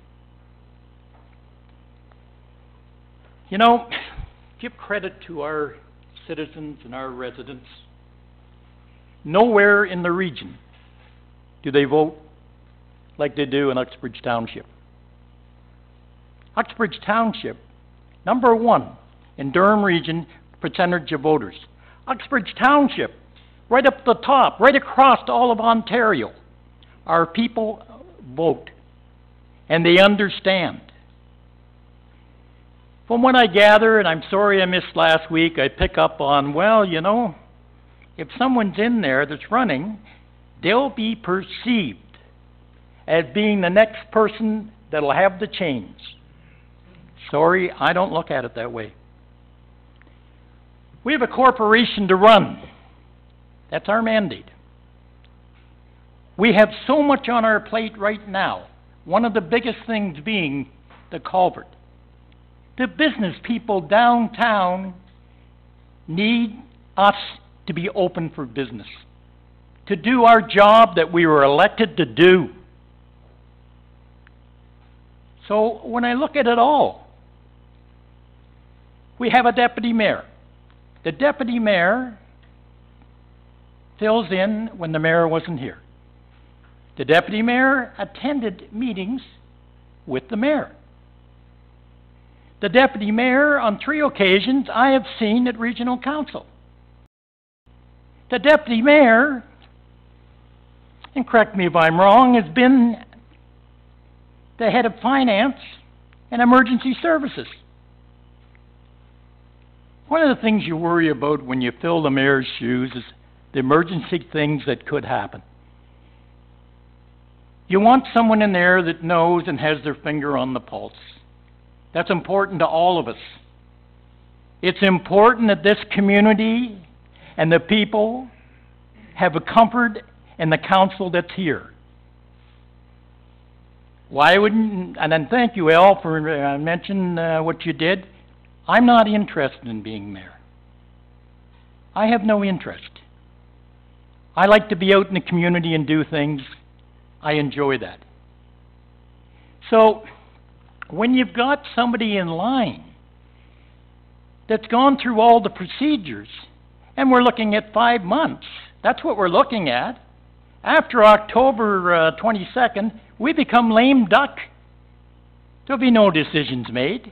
You know, give credit to our citizens and our residents. Nowhere in the region do they vote like they do in Uxbridge Township. Uxbridge Township, number 1 in Durham Region, percentage of voters. Uxbridge Township, right up the top, right across all of Ontario. Our people vote, and they understand. From what I gather, and I'm sorry I missed last week, I pick up on, well, you know, if someone's in there that's running, they'll be perceived as being the next person that'll have the change. Sorry, I don't look at it that way. We have a corporation to run. That's our mandate. We have so much on our plate right now, one of the biggest things being the culvert. The business people downtown need us to be open for business, to do our job that we were elected to do. So when I look at it all, we have a deputy mayor. The deputy mayor fills in when the mayor wasn't here. The deputy mayor attended meetings with the mayor. The deputy mayor, on 3 occasions, I have seen at regional council. The deputy mayor, and correct me if I'm wrong, has been the head of finance and emergency services. One of the things you worry about when you fill the mayor's shoes is the emergency things that could happen. You want someone in there that knows and has their finger on the pulse. That's important to all of us. It's important that this community and the people have a comfort in the council that's here. Why wouldn't, and then thank you, Al, for mentioning what you did. I'm not interested in being mayor. I have no interest. I like to be out in the community and do things. I enjoy that. So, when you've got somebody in line that's gone through all the procedures, and we're looking at 5 months, that's what we're looking at. After October 22nd, we become lame duck. There'll be no decisions made.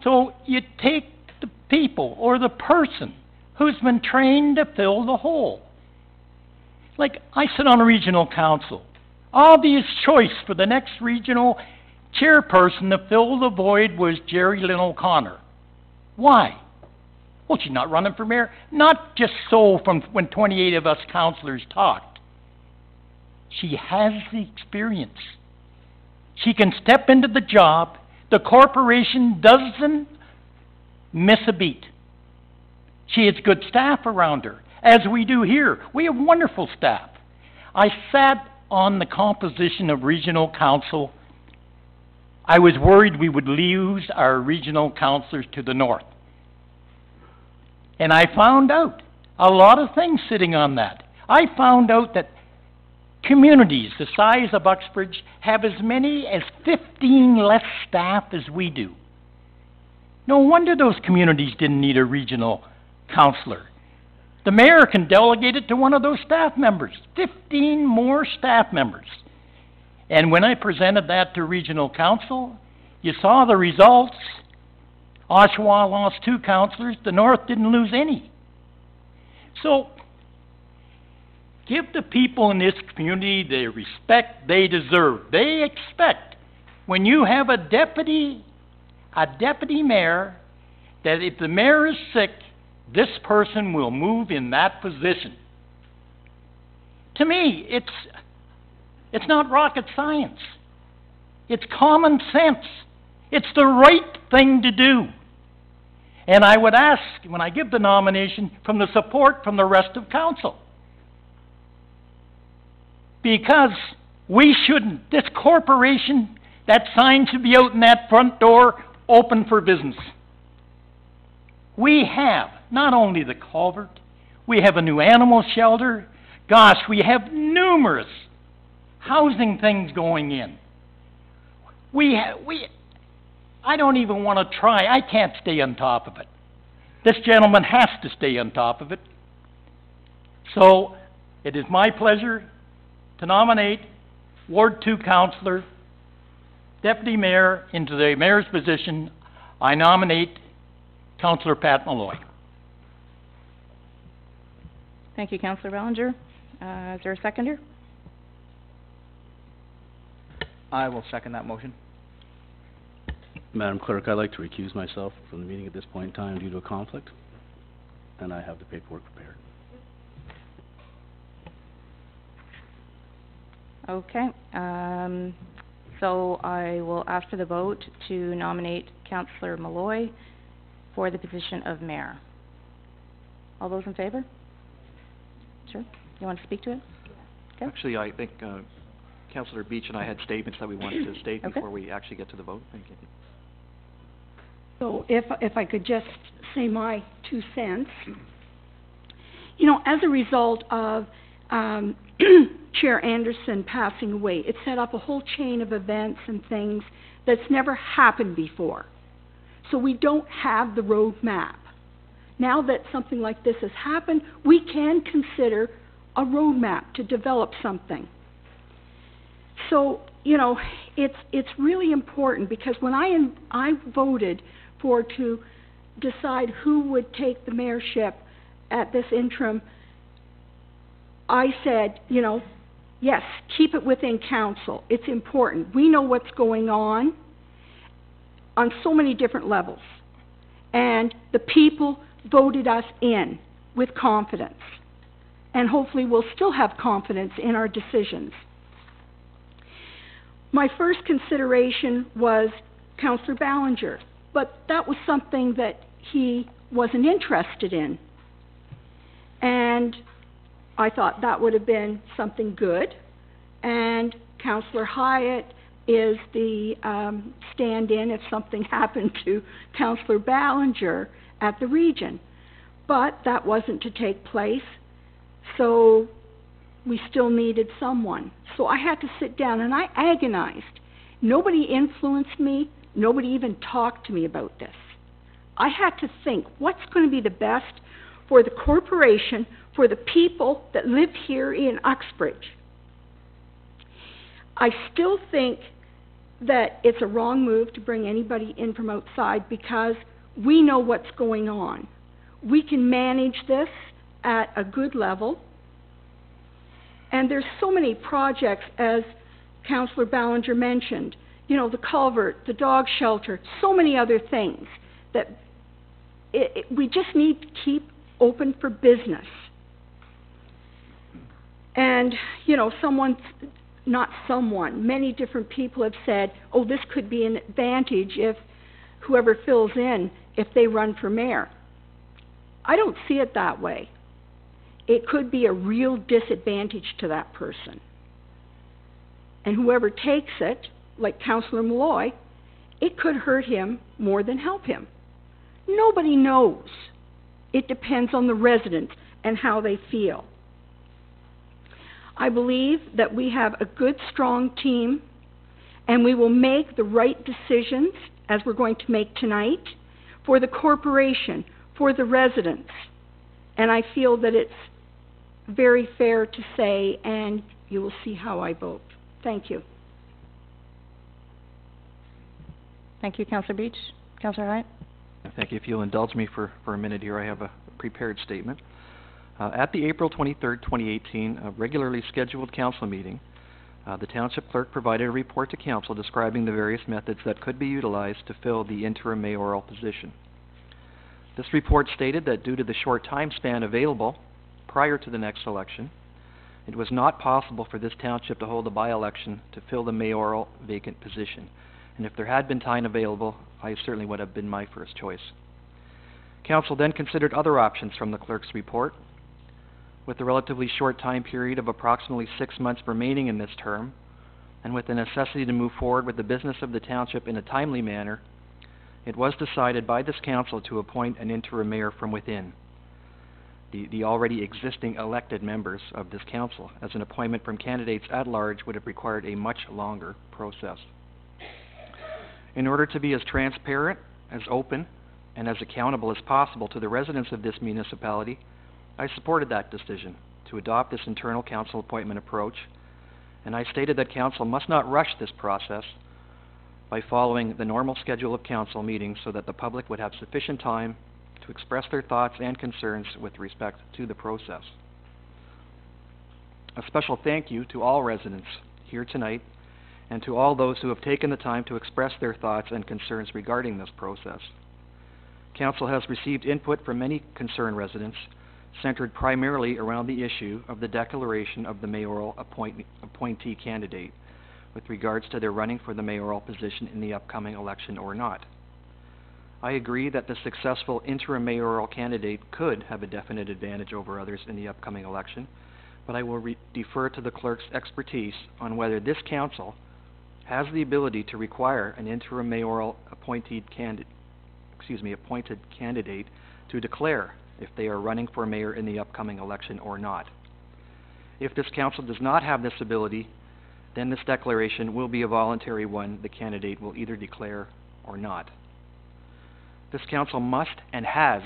So you take the people or the person who's been trained to fill the hole. Like, I sit on a regional council. Obvious choice for the next regional chairperson to fill the void was Jerry Lynn O'Connor. Why? Well, she's not running for mayor. Not just so from when 28 of us councillors talked. She has the experience. She can step into the job. The corporation doesn't miss a beat. She has good staff around her, as we do here. We have wonderful staff. I sat on the composition of regional council. I was worried we would lose our regional councillors to the north. And I found out a lot of things sitting on that. I found out that communities the size of Uxbridge have as many as 15 less staff as we do. No wonder those communities didn't need a regional councillor. The mayor can delegate it to one of those staff members. 15 more staff members. And when I presented that to regional council, you saw the results. Oshawa lost 2 councillors. The north didn't lose any. So, give the people in this community the respect they deserve. They expect, when you have a deputy mayor, that if the mayor is sick, this person will move in that position. To me, it's not rocket science. It's common sense. It's the right thing to do. And I would ask, when I give the nomination, from the support from the rest of council. Because we shouldn't, this corporation, that sign should be out in that front door, open for business. We have not only the culvert, we have a new animal shelter. Gosh, we have numerous housing things going in. I don't even want to try. I can't stay on top of it. This gentleman has to stay on top of it. So, it is my pleasure to nominate Ward 2 Councillor, Deputy Mayor, into the Mayor's position. I nominate Councillor Pat Malloy. Thank you, Councillor Ballinger. Is there a seconder? I will second that motion. Madam Clerk, I'd like to recuse myself from the meeting at this point in time due to a conflict, and I have the paperwork prepared. Okay. So I will ask for the vote to nominate Councillor Malloy for the position of mayor. All those in favor? Sure. You want to speak to it? Okay. Actually, I think Councillor Beach and I had statements that we wanted to state Okay. before we actually get to the vote. Thank you. So if I could just say my 2 cents. You know, as a result of Chair Anderson passing away, it set up a whole chain of events and things that's never happened before. So we don't have the road map. Now that something like this has happened, we can consider a road map to develop something. So, you know, it's really important, because when I voted to decide who would take the mayorship at this interim, I said, you know, yes, keep it within council. It's important. We know what's going on so many different levels. And the people voted us in with confidence. And hopefully we'll still have confidence in our decisions. My first consideration was Councillor Ballinger, but that was something that he wasn't interested in. And I thought that would have been something good. And Councillor Hyatt is the stand-in if something happened to Councillor Ballinger at the region. But that wasn't to take place, so we still needed someone. So I had to sit down and I agonized. Nobody influenced me. Nobody even talked to me about this. I had to think, what's going to be the best for the corporation, for the people that live here in Uxbridge? I still think that it's a wrong move to bring anybody in from outside, because we know what's going on. We can manage this at a good level. And there's so many projects, as Councillor Ballinger mentioned, you know, the culvert, the dog shelter, so many other things that we just need to keep open for business. And, you know, many different people have said, oh, this could be an advantage if whoever fills in, if they run for mayor. I don't see it that way. It could be a real disadvantage to that person. And whoever takes it, like Councillor Malloy, it could hurt him more than help him. Nobody knows. It depends on the residents and how they feel. I believe that we have a good, strong team, and we will make the right decisions, as we're going to make tonight, for the corporation, for the residents. And I feel that it's very fair to say, and you will see how I vote. Thank you. Thank you, Councillor Beach. Councillor Hyatt? Thank you. If you'll indulge me for a minute here, I have a prepared statement. At the April 23rd, 2018 regularly scheduled council meeting, the Township Clerk provided a report to Council describing the various methods that could be utilized to fill the interim mayoral position. This report stated that due to the short time span available prior to the next election, it was not possible for this township to hold a by-election to fill the mayoral vacant position. And if there had been time available, I certainly would have been my first choice. Council then considered other options from the clerk's report. With the relatively short time period of approximately 6 months remaining in this term, and with the necessity to move forward with the business of the township in a timely manner, it was decided by this council to appoint an interim mayor from within the already existing elected members of this council, as an appointment from candidates at large would have required a much longer process. In order to be as transparent, as open, and as accountable as possible to the residents of this municipality, I supported that decision to adopt this internal council appointment approach, and I stated that council must not rush this process by following the normal schedule of council meetings so that the public would have sufficient time to express their thoughts and concerns with respect to the process. A special thank you to all residents here tonight and to all those who have taken the time to express their thoughts and concerns regarding this process. Council has received input from many concerned residents, centered primarily around the issue of the declaration of the mayoral appointee candidate with regards to their running for the mayoral position in the upcoming election or not. I agree that the successful interim mayoral candidate could have a definite advantage over others in the upcoming election, but I will defer to the clerk's expertise on whether this council has the ability to require an interim mayoral appointed candidate to declare if they are running for mayor in the upcoming election or not. If this council does not have this ability, then this declaration will be a voluntary one the candidate will either declare or not. This council must and has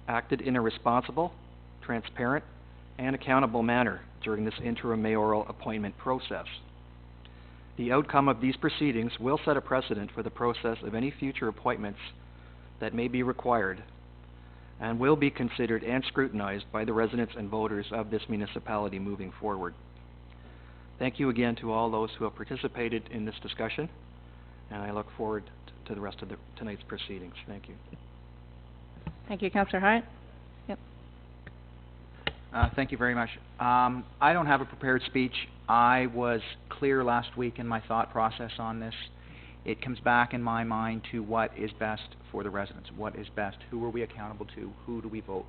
acted in a responsible, transparent, and accountable manner during this interim mayoral appointment process. The outcome of these proceedings will set a precedent for the process of any future appointments that may be required and will be considered and scrutinized by the residents and voters of this municipality moving forward. Thank you again to all those who have participated in this discussion, and I look forward to the rest of tonight's proceedings. Thank you. Thank you, Councillor Hyatt. Yep. Thank you very much. I don't have a prepared speech. I was clear last week in my thought process on this. It comes back in my mind to what is best for the residents, what is best, who are we accountable to, who do we vote.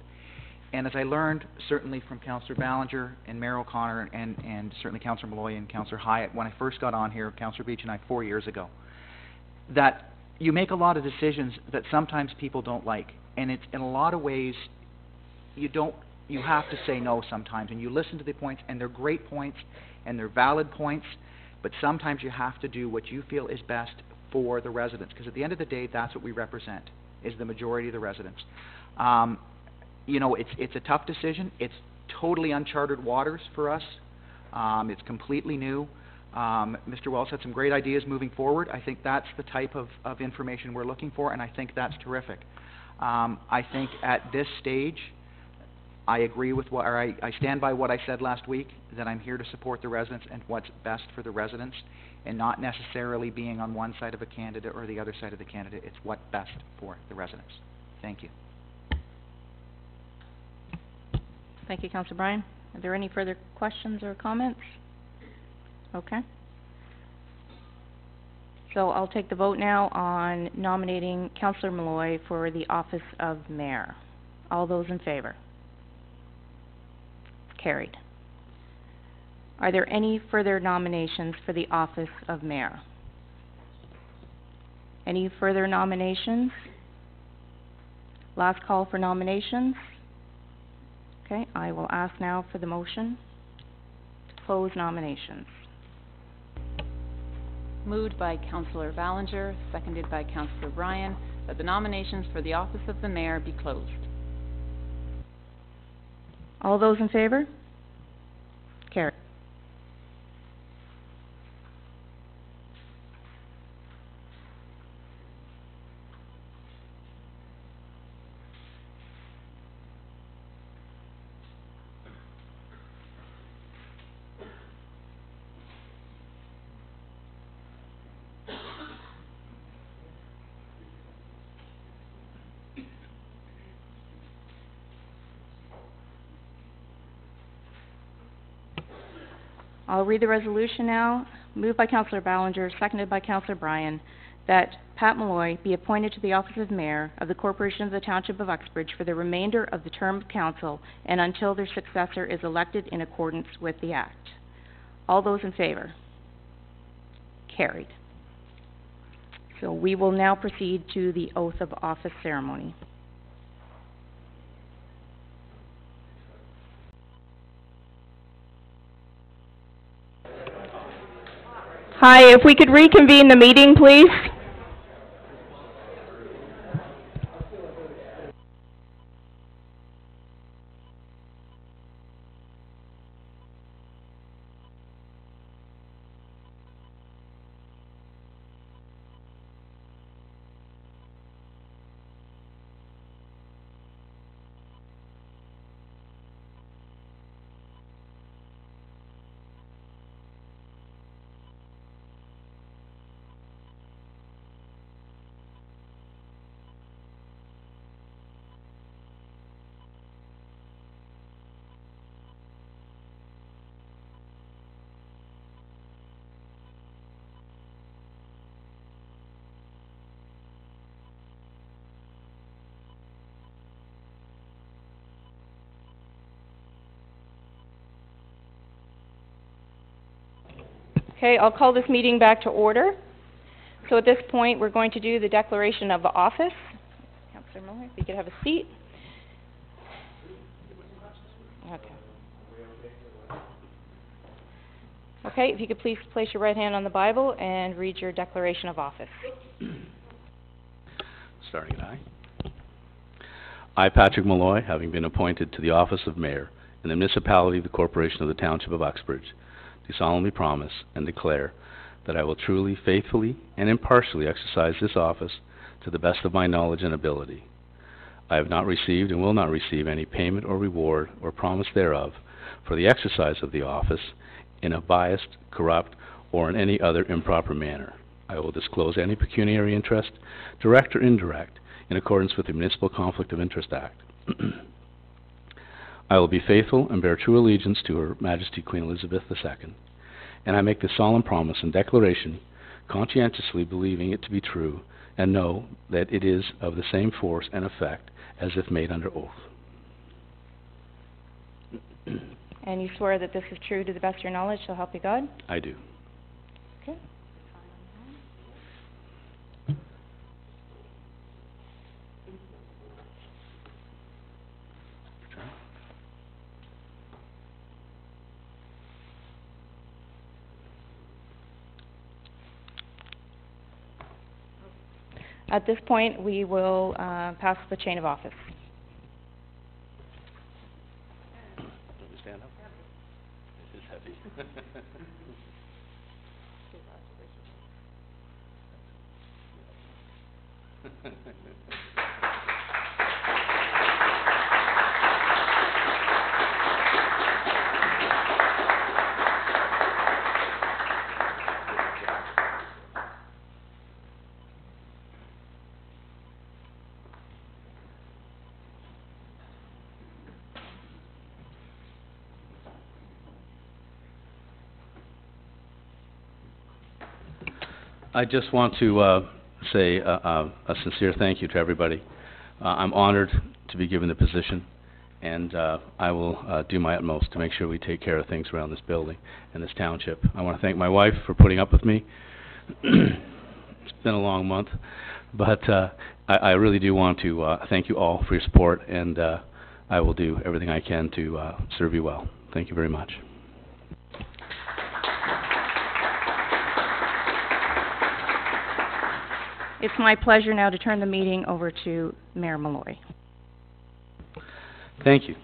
And as I learned, certainly from Councillor Ballinger and Mayor O'Connor and certainly Councillor Malloy and Councillor Hyatt, when I first got on here, Councillor Beach and I 4 years ago, that you make a lot of decisions that sometimes people don't like. And it's in a lot of ways, you have to say no sometimes. And you listen to the points, and they're great points, and they're valid points, but sometimes you have to do what you feel is best for the residents. Because at the end of the day, that's what we represent, is the majority of the residents. You know, it's a tough decision. It's totally uncharted waters for us. It's completely new. Mr. Wells had some great ideas moving forward. I think that's the type of information we're looking for, and I think that's terrific. I think at this stage, I agree with I stand by what I said last week, that I'm here to support the residents and what's best for the residents, and not necessarily being on one side of a candidate or the other side of the candidate. It's what's best for the residents. Thank you. Thank you, Councillor Bryan. Are there any further questions or comments? Okay. So I'll take the vote now on nominating Councillor Malloy for the office of mayor. All those in favor? Carried. Are there any further nominations for the office of mayor? Any further nominations? Last call for nominations. Okay, I will ask now for the motion to close nominations. Moved by Councillor Ballinger, seconded by Councillor Bryan, that the nominations for the office of the mayor be closed. All those in favor? Carried. I'll read the resolution now. Moved by Councillor Ballinger, seconded by Councillor Bryan, that Pat Malloy be appointed to the office of mayor of the Corporation of the Township of Uxbridge for the remainder of the term of council and until their successor is elected in accordance with the Act. All those in favor? Carried. So we will now proceed to the oath of office ceremony. Hi, if we could reconvene the meeting, please. Okay, I'll call this meeting back to order. So at this point, we're going to do the declaration of office. Councillor Miller, if you could have a seat. Okay. Okay, if you could please place your right hand on the Bible and read your declaration of office. Starting at I. I, Patrick Malloy, having been appointed to the office of Mayor in the municipality of the Corporation of the Township of Uxbridge, do solemnly promise and declare that I will truly, faithfully, and impartially exercise this office to the best of my knowledge and ability. I have not received and will not receive any payment or reward or promise thereof for the exercise of the office in a biased, corrupt, or in any other improper manner. I will disclose any pecuniary interest, direct or indirect, in accordance with the Municipal Conflict of Interest Act. I will be faithful and bear true allegiance to Her Majesty Queen Elizabeth II, and I make this solemn promise and declaration, conscientiously believing it to be true, and know that it is of the same force and effect as if made under oath. And you swear that this is true to the best of your knowledge, so help you God? I do. Okay. At this point, we will pass the chain of office. Don't you stand up? It is heavy. I just want to say a sincere thank you to everybody. I'm honored to be given the position, and I will do my utmost to make sure we take care of things around this building and this township. I want to thank my wife for putting up with me. It's been a long month, but I really do want to thank you all for your support, and I will do everything I can to serve you well. Thank you very much. It's my pleasure now to turn the meeting over to Mayor Malloy. Thank you.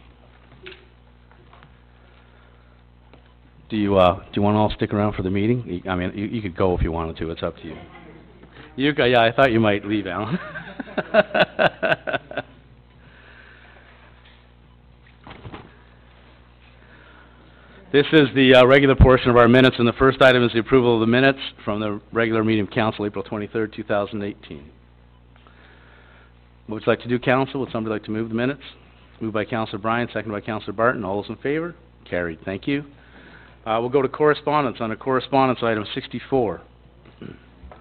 Do you want to all stick around for the meeting? I mean, you could go if you wanted to. It's up to you. You go. Yeah, I thought you might leave, Alan. This is the regular portion of our minutes, and the first item is the approval of the minutes from the regular meeting of council, April 23rd, 2018. What would you like to do, council? Would somebody like to move the minutes? Moved by Councillor Bryan, seconded by Councillor Barton. All those in favor? Carried. Thank you. We'll go to correspondence. Under correspondence, item 64.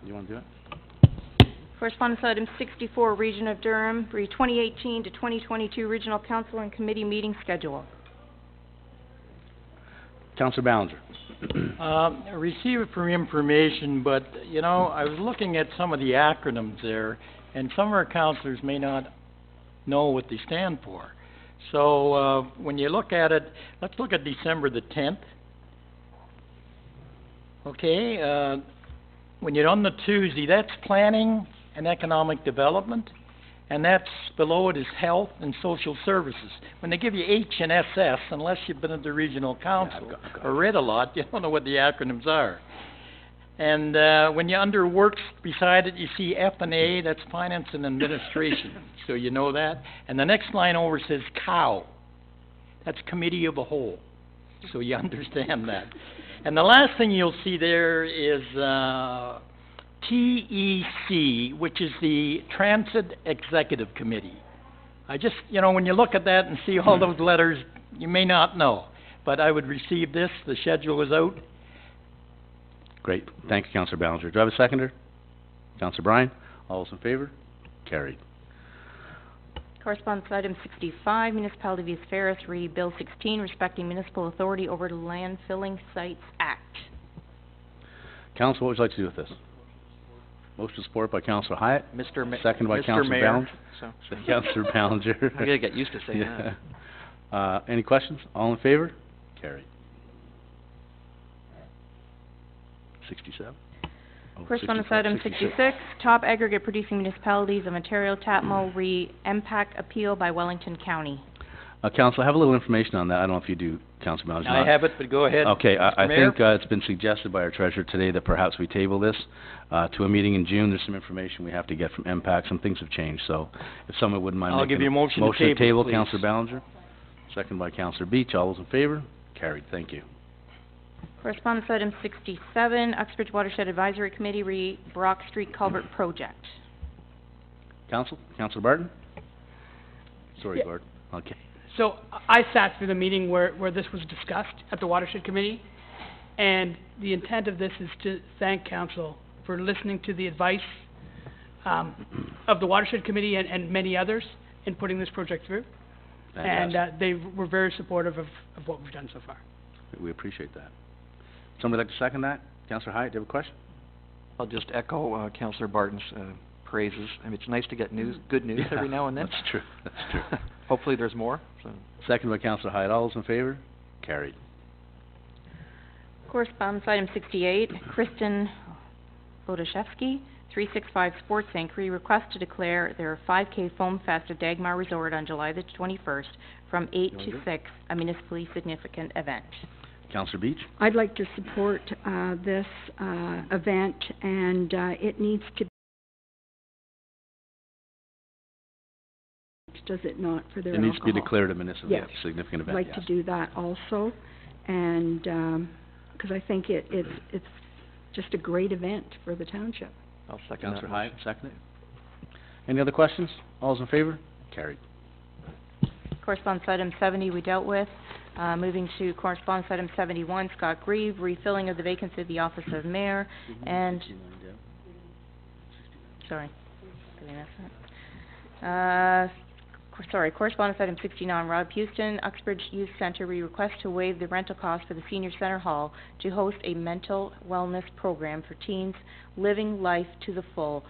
You want to do it? Correspondence item 64, Region of Durham, 2018 to 2022 Regional Council and Committee meeting schedule. Councillor Ballinger. I received it for information, but, you know, I was looking at some of the acronyms there, and some of our councillors may not know what they stand for. So, when you look at it, let's look at December the 10th. Okay, when you're on the Tuesday, that's planning and economic development, and that's below it is health and social services. When they give you H and SS, unless you've been at the regional council or read a lot, you don't know what the acronyms are. And when you're under works beside it, you see F and A, that's finance and administration. So you know that. And the next line over says COW. That's committee of the whole. So you understand that. And the last thing you'll see there is TEC, which is the Transit Executive Committee. I just, you know, when you look at that and see all those letters, you may not know. But I would receive this. The schedule is out. Great. Thanks, Councillor Ballinger. Do I have a seconder? Councillor Bryan. All those in favor? Carried. Correspondence item 65, Municipality of East Ferris, Bill 16, respecting Municipal Authority over Landfilling Sites Act. Council, what would you like to do with this? Motion to support by Councillor Hyatt, Mr. second by Mr. Councillor Mayor, Ballinger. so. Councillor Ballinger. I gotta get used to saying Yeah. that. Any questions? All in favor? Carried. 67. Oh, Correspondence 65, item 66, top aggregate producing municipalities of Ontario, TAPMO, impact appeal by Wellington County. Council, I have a little information on that. I don't know if you do, Councillor Ballinger. I have it, but go ahead. Okay, I Mr. Mayor. think it's been suggested by our treasurer today that perhaps we table this to a meeting in June. There's some information we have to get from MPAC. Some things have changed, so if someone wouldn't mind I'll making give you a motion to motion to table, table, please. Councillor Ballinger, second by Councillor Beach. All those in favor? Carried. Thank you. Correspondence item 67, Uxbridge Watershed Advisory Committee, Brock Street Culvert Project. Council? Councillor Barton? Sorry, Yeah. Gord. Okay. So I sat through the meeting where this was discussed at the Watershed Committee, and the intent of this is to thank council for listening to the advice of the Watershed Committee and many others in putting this project through. Fantastic. And they were very supportive of what we've done so far. We appreciate that. Somebody like to second that? Councillor Hyatt, do you have a question? I'll just echo Councillor Barton's praises. I mean, it's nice to get good news every now and then. That's true. That's true. Hopefully there's more. So. Second by Councillor Hyatt. All those in favor? Carried. Correspondence item 68, Kristen Wojciechowski, 365 Sports Inc., request to declare their 5K Foam Fest at Dagmar Resort on July the 21st from 8 to 6, a municipally significant event. Councillor Beach? I'd like to support this event, and it needs to, does it not, for their It needs to be alcohol? declared a municipally Yes. significant I'd event, like yes. to do that also, and, because I think it's just a great event for the township. I'll second that. Councillor Hyatt, second it. Any other questions? All those in favor? Carried. Correspondence item 70 we dealt with. Moving to correspondence item 71, Scott Grieve, refilling of the vacancy of the office of mayor, and, sorry, did I miss that? Correspondence item 69, Rob Houston, Uxbridge Youth Centre, we request to waive the rental cost for the Senior Centre Hall to host a mental wellness program for teens living life to the full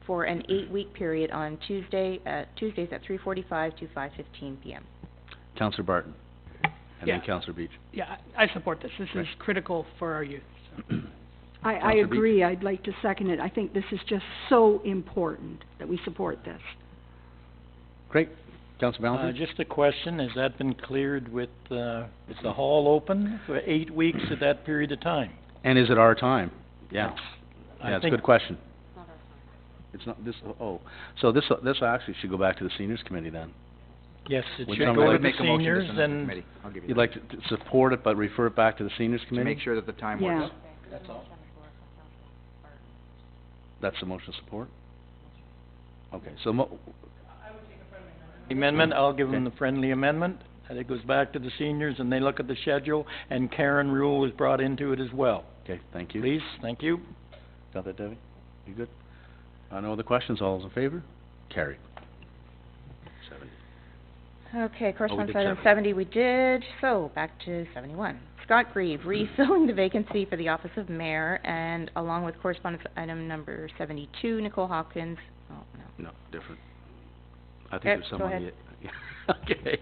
for an 8-week period on Tuesdays at 3:45 to 5:15 p.m. Councillor Barton. And then Yeah. Councillor Beach. Yeah, I support this. This is critical for our youth. So. I Councillor Beach? agree. I'd like to second it. I think this is just so important that we support this. Great. Councillor Ballinger? Just a question, has that been cleared with, is the hall open for 8 weeks at that period of time? And is it our time? Yeah. I Yeah, it's a think- good question. It's not this, oh, so this actually should go back to the seniors committee then. Yes, it Would should somebody go to like the Make a motion to seniors send it to the and, committee. I'll give you You'd that. like to support it, but refer it back to the seniors To committee? make sure that the time Yeah. works. That's the motion of support? Okay, so amendment, I'll give them Okay. the friendly amendment, and it goes back to the seniors, and they look at the schedule, and Karen Rule was brought into it as well. okay, thank you. Please, thank you. Got that, Debbie? You good? No other questions? All those in favor? Carried. 70. Okay, correspondence did item 70 we did, so back to 71. Scott Grieve, refilling the vacancy for the office of mayor, and along with correspondence item number 72, Nicole Hopkins, oh, no. No, different. I think Yep, there's go someone ahead. Okay.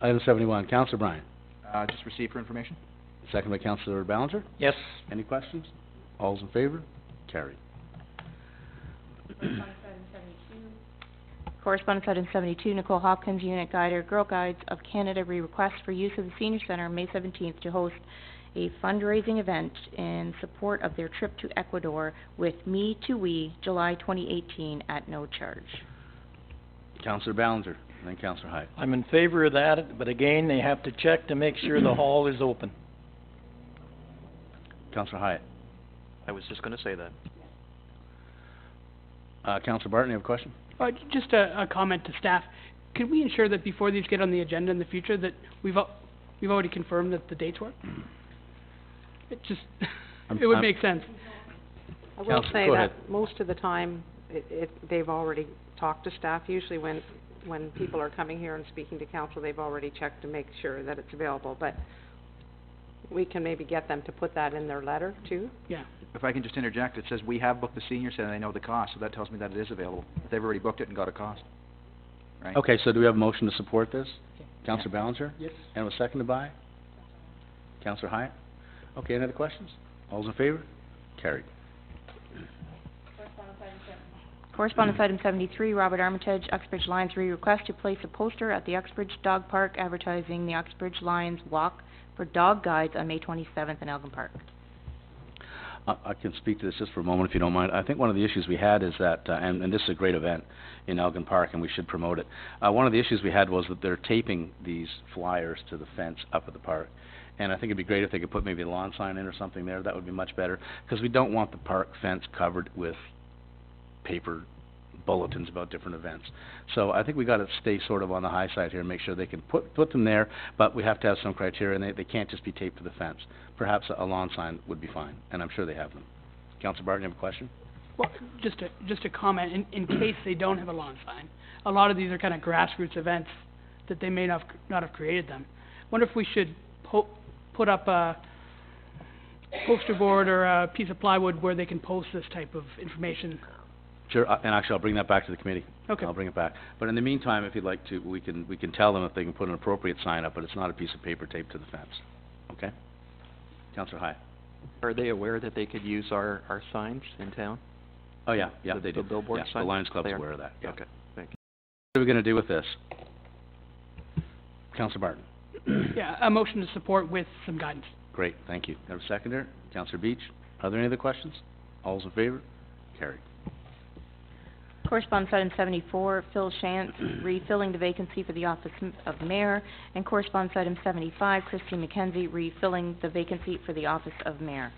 Item 71, Councillor Bryan. Just received for information. Second by Councillor Ballinger. Yes. Any questions? All those in favor? Carried. Correspondence item 72, Nicole Hopkins, Unit Guider, Girl Guides of Canada, request for use of the Senior Centre May 17th to host a fundraising event in support of their trip to Ecuador with Me to We, July 2018, at no charge. Councillor Ballinger, and then Councillor Hyatt. I'm in favor of that, but again, they have to check to make sure the hall is open. Councillor Hyatt. I was just gonna say that. Councillor Barton, you have a question? Just a comment to staff. Could we ensure that before these get on the agenda in the future, that we've already confirmed that the dates work? It just, it would make sense. I will Councillor, say go that ahead. most of the time, they've already talked to staff. Usually when people are coming here and speaking to council, they've already checked to make sure that it's available. But we can maybe get them to put that in their letter too. Yeah. If I can just interject, it says we have booked the senior center and they know the cost, so that tells me that it is available. They've already booked it and got a cost. Right? Okay, so do we have a motion to support this? Councillor Ballinger? Yes. And was seconded by? Councillor Hyatt? Okay, any other questions? All's in favor? Carried. Correspondence item 73, Robert Armitage, Uxbridge Lions request to place a poster at the Uxbridge Dog Park advertising the Uxbridge Lions Walk for dog guides on May 27th in Elgin Park. I can speak to this just for a moment if you don't mind. I think one of the issues we had is that, and this is a great event in Elgin Park and we should promote it. One of the issues we had was that they're taping these flyers to the fence up at the park. And I think it'd be great if they could put maybe a lawn sign in or something there. That would be much better. Because we don't want the park fence covered with paper bulletins about different events. So I think we got to stay sort of on the high side here and make sure they can put them there, but we have to have some criteria, and they can't just be taped to the fence. Perhaps a lawn sign would be fine, and I'm sure they have them. Councillor Barton, you have a question? Well, just a comment, in case they don't have a lawn sign, a lot of these are kind of grassroots events that they may not have created them. Wonder if we should put up a poster board or a piece of plywood where they can post this type of information. Sure, and actually I'll bring that back to the committee. Okay. I'll bring it back. But in the meantime, if you'd like to, we can tell them if they can put an appropriate sign up, but it's not a piece of paper taped to the fence. Okay? Councillor Hyatt. Are they aware that they could use our signs in town? Oh, yeah, The they do. billboard Yeah, signs? the Lions Club's They are? aware of that, yeah. Okay, thank you. What are we going to do with this? Councillor Barton. Yeah, a motion to support with some guidance. Great, thank you. Have a seconder? Councillor Beach. Are there any other questions? All's in favor? Carried. Correspondence item 74, Phil Shantz, refilling the vacancy for the office of mayor. And correspondence item 75, Christine McKenzie, refilling the vacancy for the office of mayor.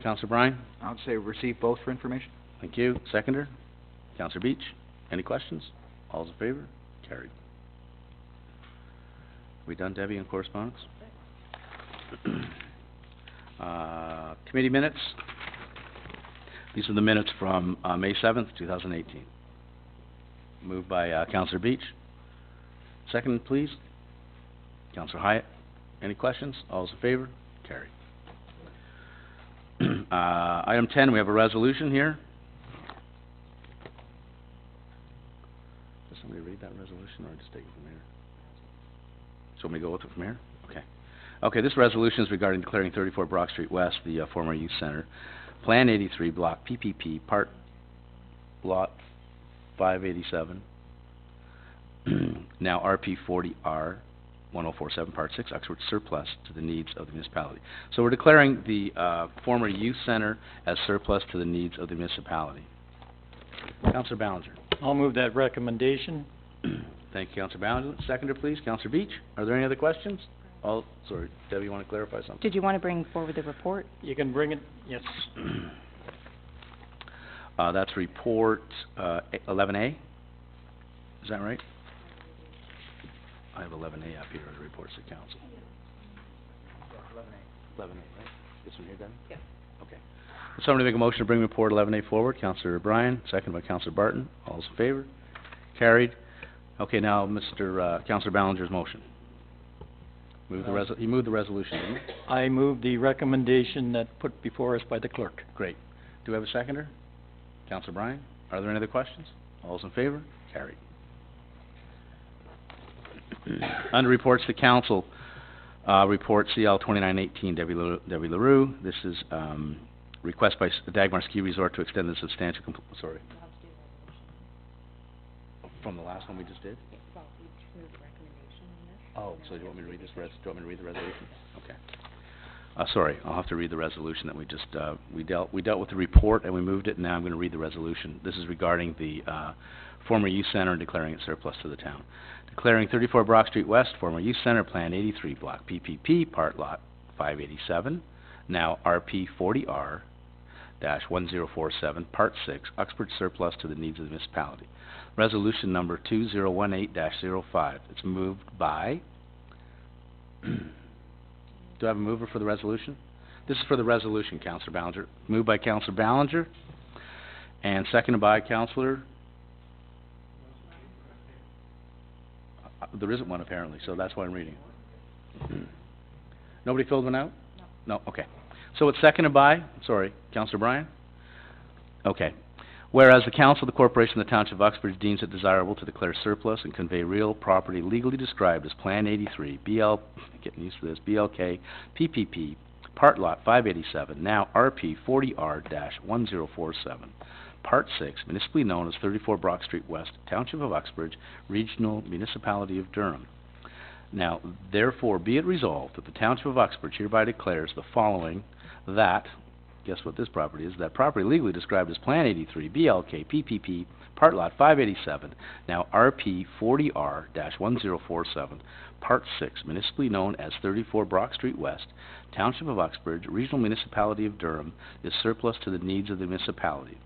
Councillor Bryan. I would say receive both for information. Thank you. Seconder? Councillor Beach. Any questions? All's in favor? Carried. We done, Debbie, on correspondence? Committee minutes. These are the minutes from May 7th, 2018. Moved by Councillor Beach. Second, please. Councillor Hyatt. Any questions? All's in favor? Carried. Item 10, we have a resolution here. Does somebody read that resolution, or just take it from here? So want me to go with it from here? Okay. Okay, this resolution is regarding declaring 34 Brock Street West, the former youth center, Plan 83, Block PPP, Part Lot 587, now RP 40R 1047, Part 6, Uxbridge surplus to the needs of the municipality. So we're declaring the former youth center as surplus to the needs of the municipality. Councillor Ballinger. I'll move that recommendation. Thank you, Councillor Ballinger. Seconder, please. Councillor Beach. Are there any other questions? Sorry, Debbie, you want to clarify something? Did you want to bring forward the report? You can bring it, yes. That's report 11A. Is that right? I have 11A up here, the reports to council. 11A, right? This one here, Debbie? Yes. Okay. Would somebody make a motion to bring report 11A forward? Councillor Bryan, second by Councillor Barton. All's in favor? Carried. Okay, now Councillor Ballinger's motion. He moved the resolution, didn't he? I move the recommendation that put before us by the clerk. Great. Do we have a seconder? Councillor Bryan. Are there any other questions? All's in favor? Carried. Under reports to council, report CL 2918, Debbie LaRue. This is request by Dagmar Ski Resort to extend the substantial sorry. From the last one we just did? Oh, so do you want me to read this? Do you want me to read the resolution? Okay. Sorry, I'll have to read the resolution that we just we dealt with the report and we moved it, and now I'm going to read the resolution. This is regarding the former youth center and declaring it surplus to the town. Declaring 34 Brock Street West, former youth center, Plan 83, Block PPP, Part Lot 587, now RP 40R 1047, Part 6, Uxbridge surplus to the needs of the municipality. Resolution number 2018-05. It's moved by... Do I have a mover for the resolution? This is for the resolution, Councillor Ballinger. Moved by Councillor Ballinger and seconded by Councillor... there isn't one apparently, so that's why I'm reading it. Nobody filled one out? No. No, okay. So it's seconded by, sorry, Councillor Bryan? Okay. Whereas the Council of the Corporation of the Township of Uxbridge deems it desirable to declare surplus and convey real property legally described as Plan 83, getting used to this, BLK, PPP, Part Lot 587, now RP 40R-1047, Part 6, municipally known as 34 Brock Street West, Township of Uxbridge, Regional Municipality of Durham. Now, therefore, be it resolved that the Township of Uxbridge hereby declares the following, that, guess what this property is, that property legally described as Plan 83, BLK, PPP, Part Lot 587, now RP 40R-1047, Part 6, municipally known as 34 Brock Street West, Township of Uxbridge, Regional Municipality of Durham, is surplus to the needs of the municipality.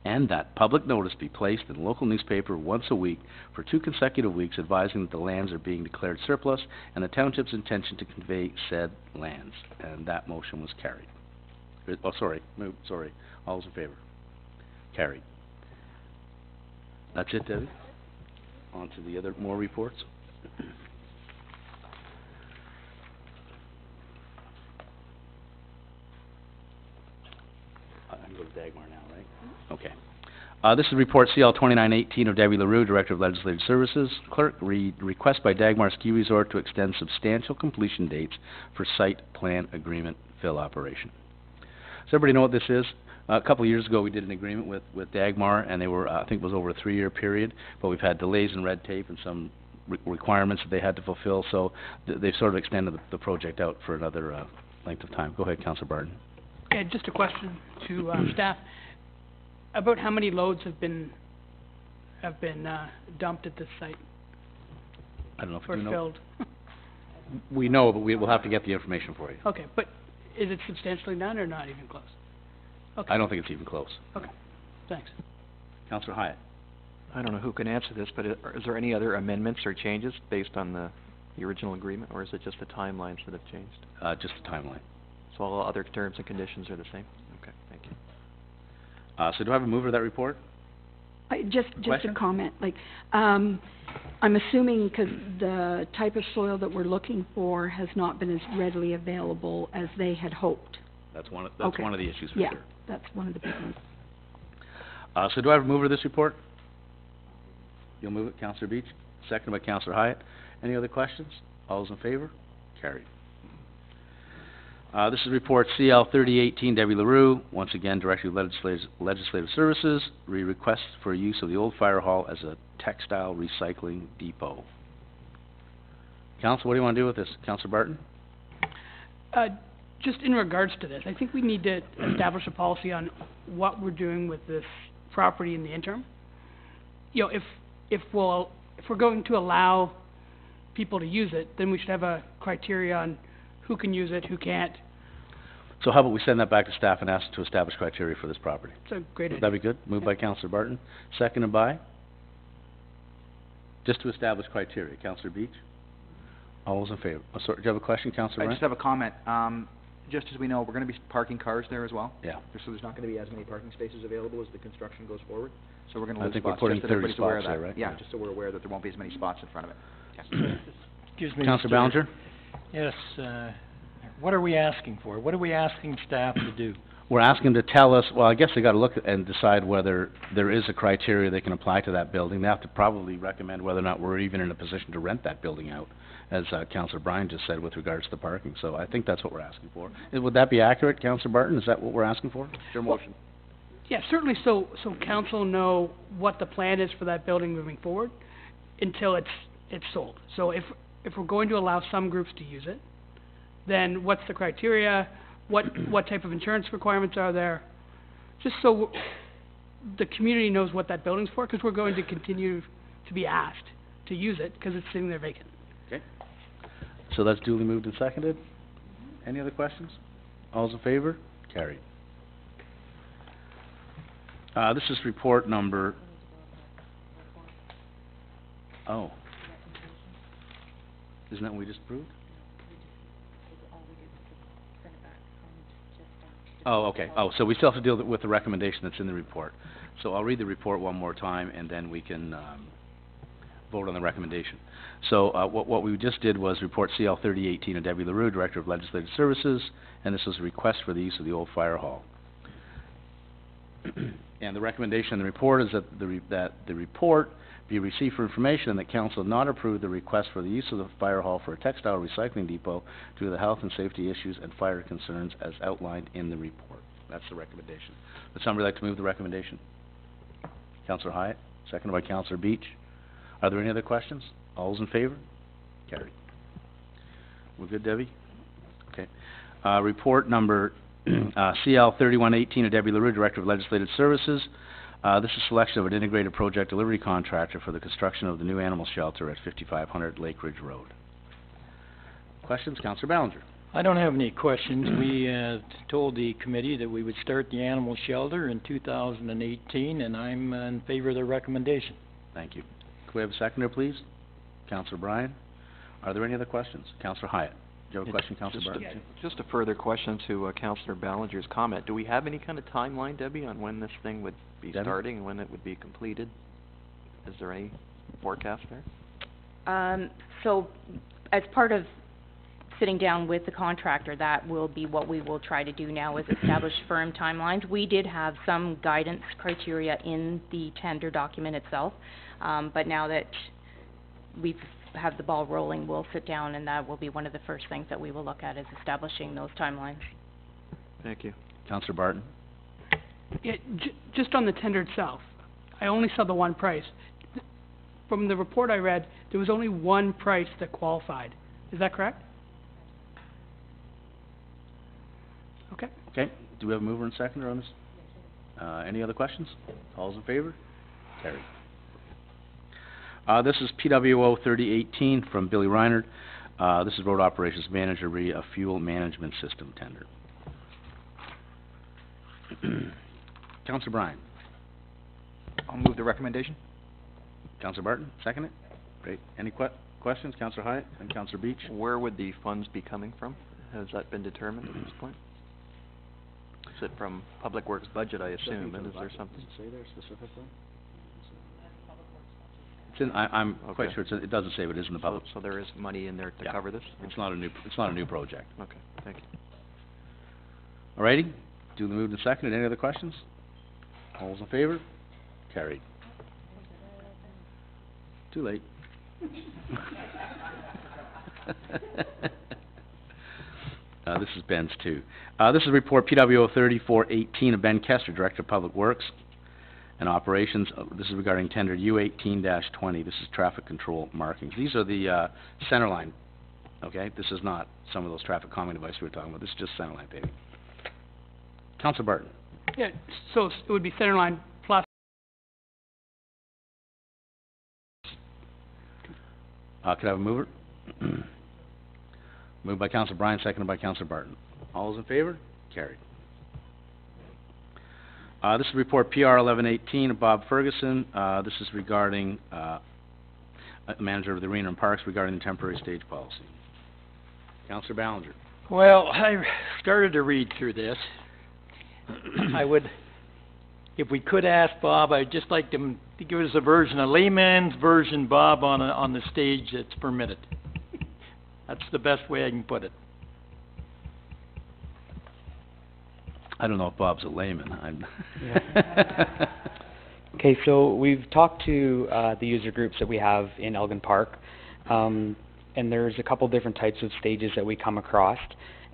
And that public notice be placed in the local newspaper once a week for 2 consecutive weeks advising that the lands are being declared surplus and the township's intention to convey said lands. And that motion was carried. Oh, sorry, all those in favor? Carried. That's it, Debbie? On to the other, more reports. I can go to Dagmar now, right? Okay. This is report CL 2918 of Debbie LaRue, Director of Legislative Services. Clerk, request by Dagmar Ski Resort to extend substantial completion dates for site plan agreement fill operation. Does everybody know what this is? A couple of years ago we did an agreement with Dagmar, and they were, I think it was over a 3-year period, but we've had delays in red tape and some requirements that they had to fulfill, so they've sort of extended the project out for another length of time. Go ahead, Councillor Barton. Yeah, just a question to staff. About how many loads have been dumped at this site? I don't know if or you know. filled? We know, but we will have to get the information for you. Okay, but is it substantially done or not even close? Okay. I don't think it's even close. Okay, thanks. Councillor Hyatt. I don't know who can answer this, but is there any other amendments or changes based on the original agreement, or is it just the timelines that have changed? Just the timeline. So all other terms and conditions are the same? Okay, thank you. So do I have a mover of that report? Just Question? a comment, like, I'm assuming because the type of soil that we're looking for has not been as readily available as they had hoped. That's one of Okay. the issues for Yeah, sure. that's one of the big ones. So do I have a mover of this report? You'll move it, Councillor Beach. Seconded by Councillor Hyatt. Any other questions? All those in favor? Carried. This is report CL 3018, Debbie LaRue, once again, Director of Legislative Services, request for use of the old fire hall as a textile recycling depot. Council, what do you want to do with this? Councillor Barton? Just in regards to this, I think we need to establish a policy on what we're doing with this property in the interim. You know, if we're going to allow people to use it, then we should have a criteria on who can use it, who can't. So how about we send that back to staff and ask them to establish criteria for this property? It's a great idea. That'd be good. Moved by Councillor Barton, seconded by? Just to establish criteria. Councillor Beach? All those in favor? Oh, sorry, do you have a question, Councillor I Bryan? just have a comment. Just as we know, we're going to be parking cars there as well. Yeah. So there's not going to be as many parking spaces available as the construction goes forward. So we're going to I lose think we're spots. putting Just so 30 everybody's aware of spots there, that. right? Yeah, Yeah. just so we're aware that there won't be as many spots in front of it. Okay. Excuse me, Councillor Mr. Ballinger? Yes, what are we asking for? What are we asking staff to do? We're asking them to tell us, well, I guess they gotta look and decide whether there is a criteria they can apply to that building. They have to probably recommend whether or not we're even in a position to rent that building out, as Councillor Bryan just said with regards to the parking. So I think that's what we're asking for. Would that be accurate, Councillor Barton? Is that what we're asking for? Your motion? Yeah, certainly so council know what the plan is for that building moving forward until it's sold. So if we're going to allow some groups to use it, then what's the criteria? What type of insurance requirements are there? Just so the community knows what that building's for, because we're going to continue to be asked to use it because it's sitting there vacant. Okay. So that's duly moved and seconded. Any other questions? All's in favor? Carried. This is report number... Oh. Isn't that what we just approved? Oh, okay. Oh, so we still have to deal with the recommendation that's in the report. So I'll read the report one more time, and then we can vote on the recommendation. So, what we just did was report CL 3018 of Debbie LaRue, Director of Legislative Services, and this was a request for the use of the old fire hall. And the recommendation in the report is that the report be received for information and that council not approve the request for the use of the fire hall for a textile recycling depot due to the health and safety issues and fire concerns as outlined in the report. That's the recommendation. Would somebody like to move the recommendation? Councillor Hyatt, seconded by Councillor Beach. Are there any other questions? All those in favor? Carried. We're good, Debbie? Okay. Report number CL 3118 of Debbie LaRue, Director of Legislative Services. This is selection of an integrated project delivery contractor for the construction of the new animal shelter at 5500 Lake Ridge Road. Questions? Councillor Ballinger. I don't have any questions. We told the committee that we would start the animal shelter in 2018, and I'm in favor of the recommendation. Thank you. Could we have a seconder, please? Councillor Bryan. Are there any other questions? Councillor Hyatt. Do you have a question, Councillor Barton? Just a further question to Councillor Ballinger's comment. Do we have any kind of timeline, Debbie, on when this thing would be starting and when it would be completed? Is there any forecast there? So, as part of sitting down with the contractor, that will be what we will try to do now, is establish firm timelines. We did have some guidance criteria in the tender document itself, but now that we've have the ball rolling, we'll sit down and that will be one of the first things that we will look at, is establishing those timelines. Thank you. Councillor Barton. Yeah, just on the tender itself, I only saw the one price. From the report I read, there was only one price that qualified. Is that correct? Okay. Okay. Do we have a mover and seconder on this? Any other questions? All's in favor? Carried. This is PWO 3018 from Billy Reinert. This is Road Operations Manager re a fuel management system tender. Councillor Bryan. I'll move the recommendation. Councillor Barton, second it. Great. Any questions? Councillor Hyatt and Councillor Beach. Where would the funds be coming from? Has that been determined at this point? Is it from Public Works budget, I assume, and is there something? Does it say there specifically? It's in, I'm quite sure it doesn't say, but it is in the public. So there is money in there to cover this? It's not a new project. Okay, thank you. Alrighty, duly moved and seconded. Any other questions? All those in favor? Carried. Too late. This is Ben's too. This is report PWO 3418 of Ben Kester, Director of Public Works and Operations. This is regarding tender U18-20. This is traffic control markings. These are the center line. Okay, this is not some of those traffic calming devices we were talking about. This is just center line paving. Councillor Barton. Yeah, so it would be center line plus. Could I have a mover? Moved by Councillor Bryan, seconded by Councillor Barton. All those in favor? Carried. This is report PR 1118 of Bob Ferguson. This is regarding manager of the Arena and Parks regarding the temporary stage policy. Councillor Ballinger. Well, I started to read through this. I would, if we could ask Bob, I'd just like him to give us a version, a layman's version, Bob, on the stage that's permitted. That's the best way I can put it. I don't know if Bob's a layman. Okay, so we've talked to the user groups that we have in Elgin Park, and there's a couple different types of stages that we come across,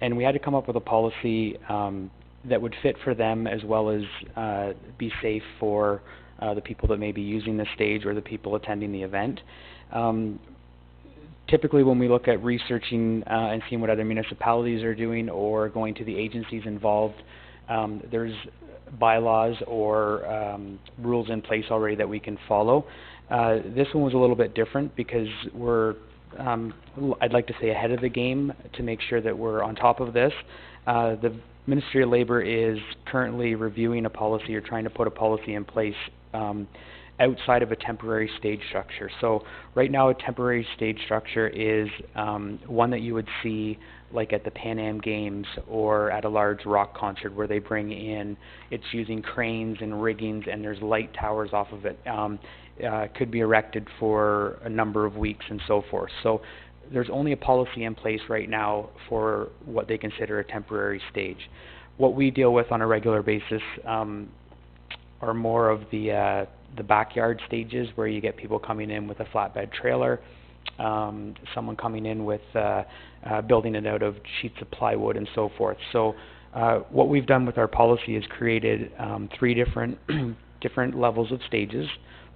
and we had to come up with a policy that would fit for them as well as be safe for the people that may be using the stage or the people attending the event. Typically when we look at researching and seeing what other municipalities are doing or going to the agencies involved, there's bylaws or rules in place already that we can follow. This one was a little bit different because we're, I'd like to say, ahead of the game to make sure that we're on top of this. The Ministry of Labour is currently reviewing a policy or trying to put a policy in place outside of a temporary stage structure. So right now a temporary stage structure is one that you would see like at the Pan Am Games or at a large rock concert where they bring in, it's using cranes and riggings and there's light towers off of it. could be erected for a number of weeks and so forth. So there's only a policy in place right now for what they consider a temporary stage. What we deal with on a regular basis are more of the backyard stages where you get people coming in with a flatbed trailer, someone coming in with building it out of sheets of plywood and so forth. So what we've done with our policy is created 3 different different levels of stages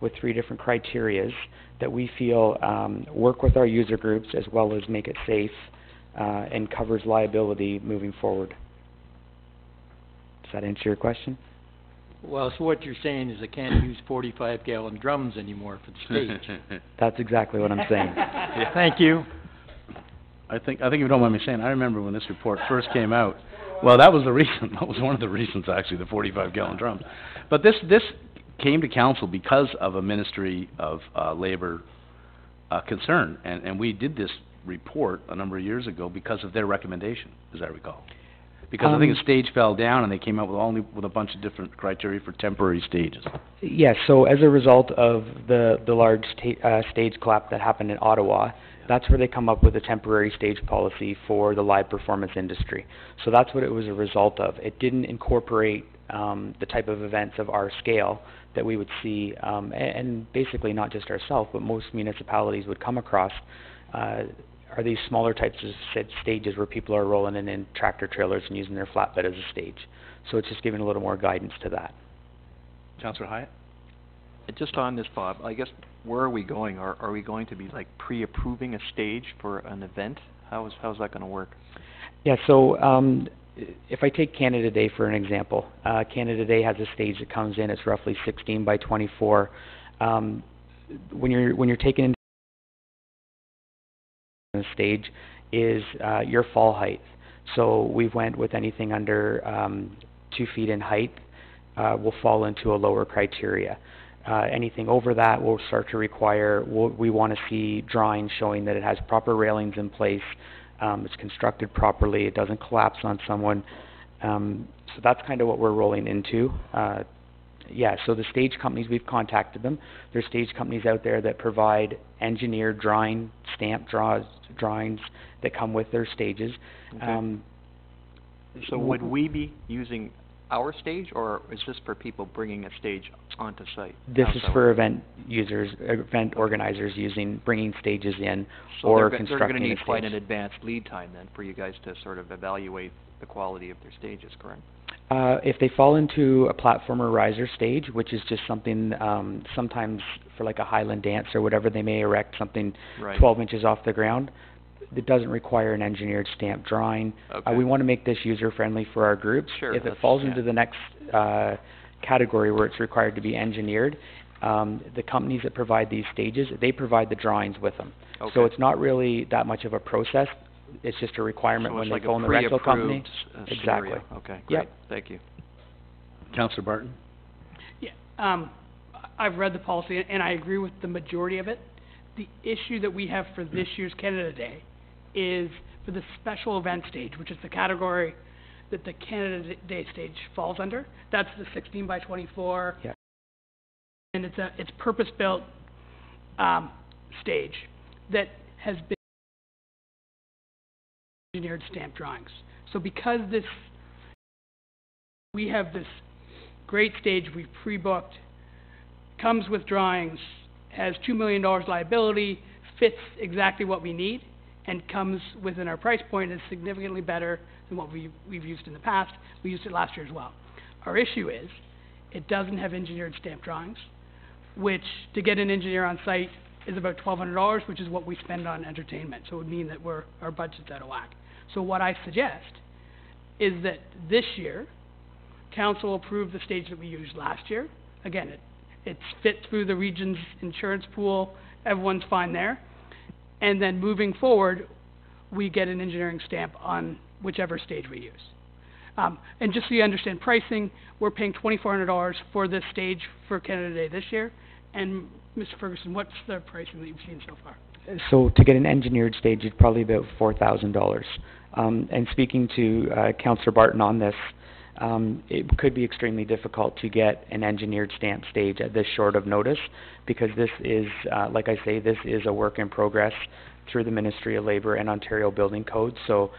with 3 different criterias that we feel work with our user groups as well as make it safe and covers liability moving forward. Does that answer your question? Well, so what you're saying is I can't use 45-gallon drums anymore for the stage. That's exactly what I'm saying. Thank you. I think if you don't mind me saying, I remember when this report first came out. Well, that was the reason. That was one of the reasons, actually, the 45-gallon drums. But this came to council because of a Ministry of Labor concern, and we did this report a number of years ago because of their recommendation, as I recall. Because I think the stage fell down, and they came out with a bunch of different criteria for temporary stages. Yes. So as a result of the large stage collapse that happened in Ottawa, that's where they come up with a temporary stage policy for the live performance industry. So that's what it was a result of. It didn't incorporate the type of events of our scale that we would see, and basically not just ourselves, but most municipalities would come across. Are these smaller types of stages where people are rolling in tractor trailers and using their flatbed as a stage. So it's just giving a little more guidance to that. Councillor Hyatt? Just on this, Bob, I guess, where are we going? Are we going to be like pre-approving a stage for an event? How's that going to work? Yeah, so if I take Canada Day for an example, Canada Day has a stage that comes in, it's roughly 16 by 24. When you're taking into the stage is your fall height. So we've went with anything under 2 feet in height will fall into a lower criteria. Anything over that will start to require, we want to see drawings showing that it has proper railings in place, it's constructed properly, it doesn't collapse on someone. So that's kind of what we're rolling into. Yeah, so the stage companies, we've contacted them. There's stage companies out there that provide engineered drawing, stamp drawings that come with their stages. Okay. So would we be using our stage, or is this for people bringing a stage onto site? This is for event users, event organizers bringing stages in, so or they're constructing going to need a quite stage. an advanced lead time then for you guys to sort of evaluate the quality of their stages, correct? If they fall into a platform or riser stage, which is just something, sometimes for like a Highland dance or whatever, they may erect something Right. 12 inches off the ground. It doesn't require an engineered stamp drawing. Okay. We want to make this user-friendly for our groups. Sure, If it that's- falls yeah. into the next category where it's required to be engineered, the companies that provide these stages, they provide the drawings with them. Okay. So it's not really that much of a process. It's just a requirement So when it's they like a phone the rental company. pre-approved, Exactly. scenario. Okay, great. Yep. Thank you. Councillor Barton? Yeah, I've read the policy and I agree with the majority of it. The issue that we have for this year's Canada Day is for the special event stage, which is the category that the Canada Day stage falls under. That's the 16 by 24. Yeah. And it's purpose-built stage that has been engineered stamp drawings. So because we have this great stage we've pre-booked, comes with drawings, has $2 million liability, fits exactly what we need, and comes within our price point, is significantly better than what we've used in the past. We used it last year as well. Our issue is, it doesn't have engineered stamp drawings, which to get an engineer on site is about $1,200, which is what we spend on entertainment. So it would mean that our budget's out of whack. So what I suggest is that this year, council approved the stage that we used last year. Again, it's fit through the region's insurance pool, everyone's fine there. And then moving forward, we get an engineering stamp on whichever stage we use. And just so you understand pricing, we're paying $2,400 for this stage for Canada Day this year. And Mr. Ferguson, what's the pricing that you've seen so far? So to get an engineered stage, it's probably about $4,000. And speaking to Councillor Barton on this, it could be extremely difficult to get an engineered stamp stage at this short of notice, because this is, like I say, this is a work in progress through the Ministry of Labour and Ontario Building Code, so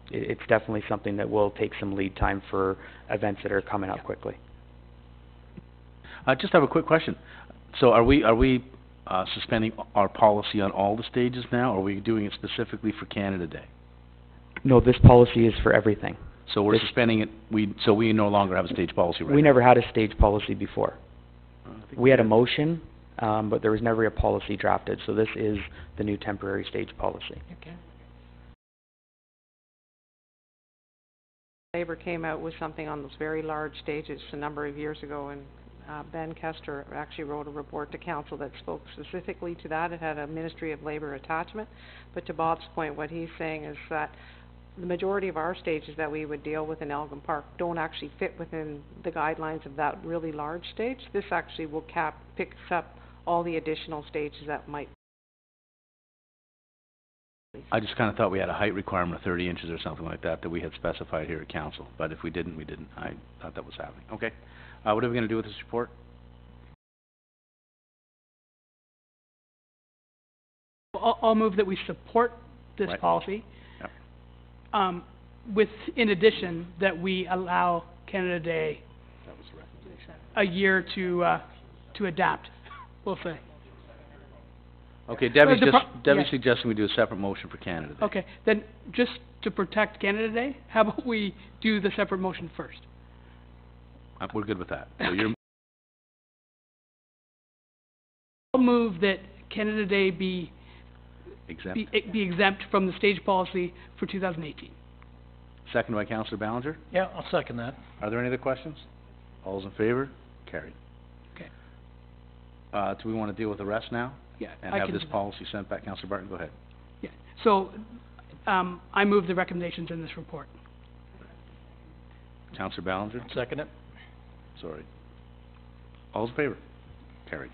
it's definitely something that will take some lead time for events that are coming up quickly. I just have a quick question. So are we suspending our policy on all the stages now, or are we doing it specifically for Canada Day? No, this policy is for everything. So we're suspending it, so we no longer have a stage policy right We now? never had a stage policy before. We had a motion, but there was never a policy drafted, so this is the new temporary stage policy. Okay. Labour came out with something on those very large stages a number of years ago, and Ben Kester actually wrote a report to council that spoke specifically to that. It had a Ministry of Labour attachment, but to Bob's point, what he's saying is that the majority of our stages that we would deal with in Elgin Park don't actually fit within the guidelines of that really large stage. This actually will picks up all the additional stages that might. I just kind of thought we had a height requirement of 30 inches or something like that we had specified here at council, but if we didn't, we didn't. I thought that was happening. Okay. What are we going to do with this report? I'll move that we support this Right. policy. Yep. With, in addition, that we allow Canada Day a year to adapt, we'll say. Okay, Debbie's yeah. suggesting we do a separate motion for Canada Day. Okay, then just to protect Canada Day, how about we do the separate motion first? We're good with that. So you're I'll move that Canada Day be exempt. be exempt from the stage policy for 2018. Second by Councillor Ballinger. Yeah, I'll second that. Are there any other questions? All's in favor? Carried. Okay. Do we want to deal with the rest now? Yeah, And I have can this do that. policy sent back? Councillor Barton, go ahead. Yeah. So, I move the recommendations in this report. Councillor Ballinger? Second it. Sorry. All's in favor? Carried.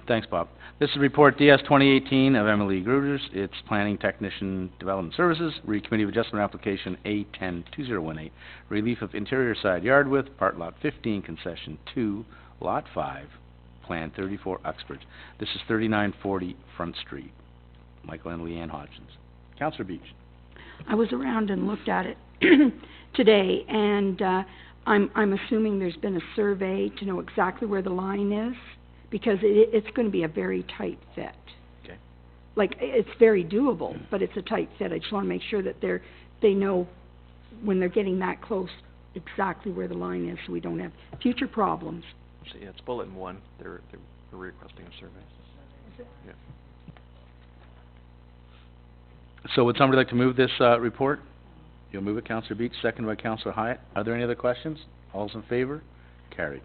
Thanks, Bob. This is report DS 2018 of Emily Gruters. It's Planning Technician Development Services, Committee of Adjustment Application A10-2018, Relief of Interior Side Yard Width, Part Lot 15, Concession 2, Lot 5, Plan 34, Uxbridge. This is 3940 Front Street. Michael and Leanne Hodgins. Councillor Beach. I was around and looked at it today, and I'm assuming there's been a survey to know exactly where the line is, because it's going to be a very tight fit. Okay. Like, it's very doable, but it's a tight fit. I just want to make sure that they know when they're getting that close exactly where the line is, so we don't have future problems. So, yeah, it's bulletin 1. They're requesting a survey. Yeah. So would somebody like to move this report? You'll move it, Councillor Beach, second by Councillor Hyatt. Are there any other questions? All's in favor? Carried.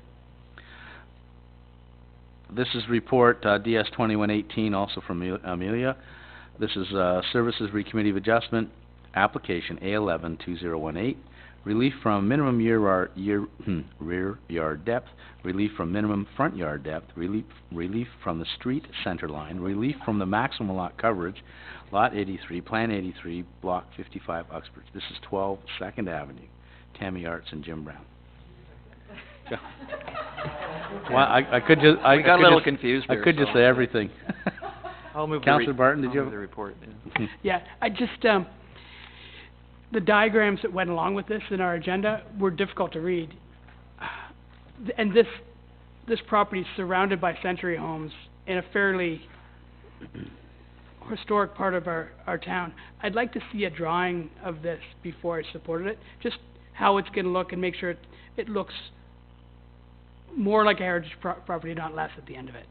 This is report DS 2118, also from Amelia. This is Services Committee of Adjustment, application A11-2018, relief from minimum rear yard depth, relief from minimum front yard depth, relief from the street center line, relief from the maximum lot coverage, Lot 83, Plan 83, Block 55, Uxbridge. This is 12 2nd Avenue, Tammy Arts and Jim Brown. Well, I could just... We got a little confused there. I could just say everything. I'll move Councillor Barton, did you have... the report? Yeah. Yeah, I just, the diagrams that went along with this in our agenda were difficult to read. And this property is surrounded by century homes in a fairly historic part of our town. I'd like to see a drawing of this before I supported it, just how it's going to look and make sure it looks more like a heritage property, not less at the end of it.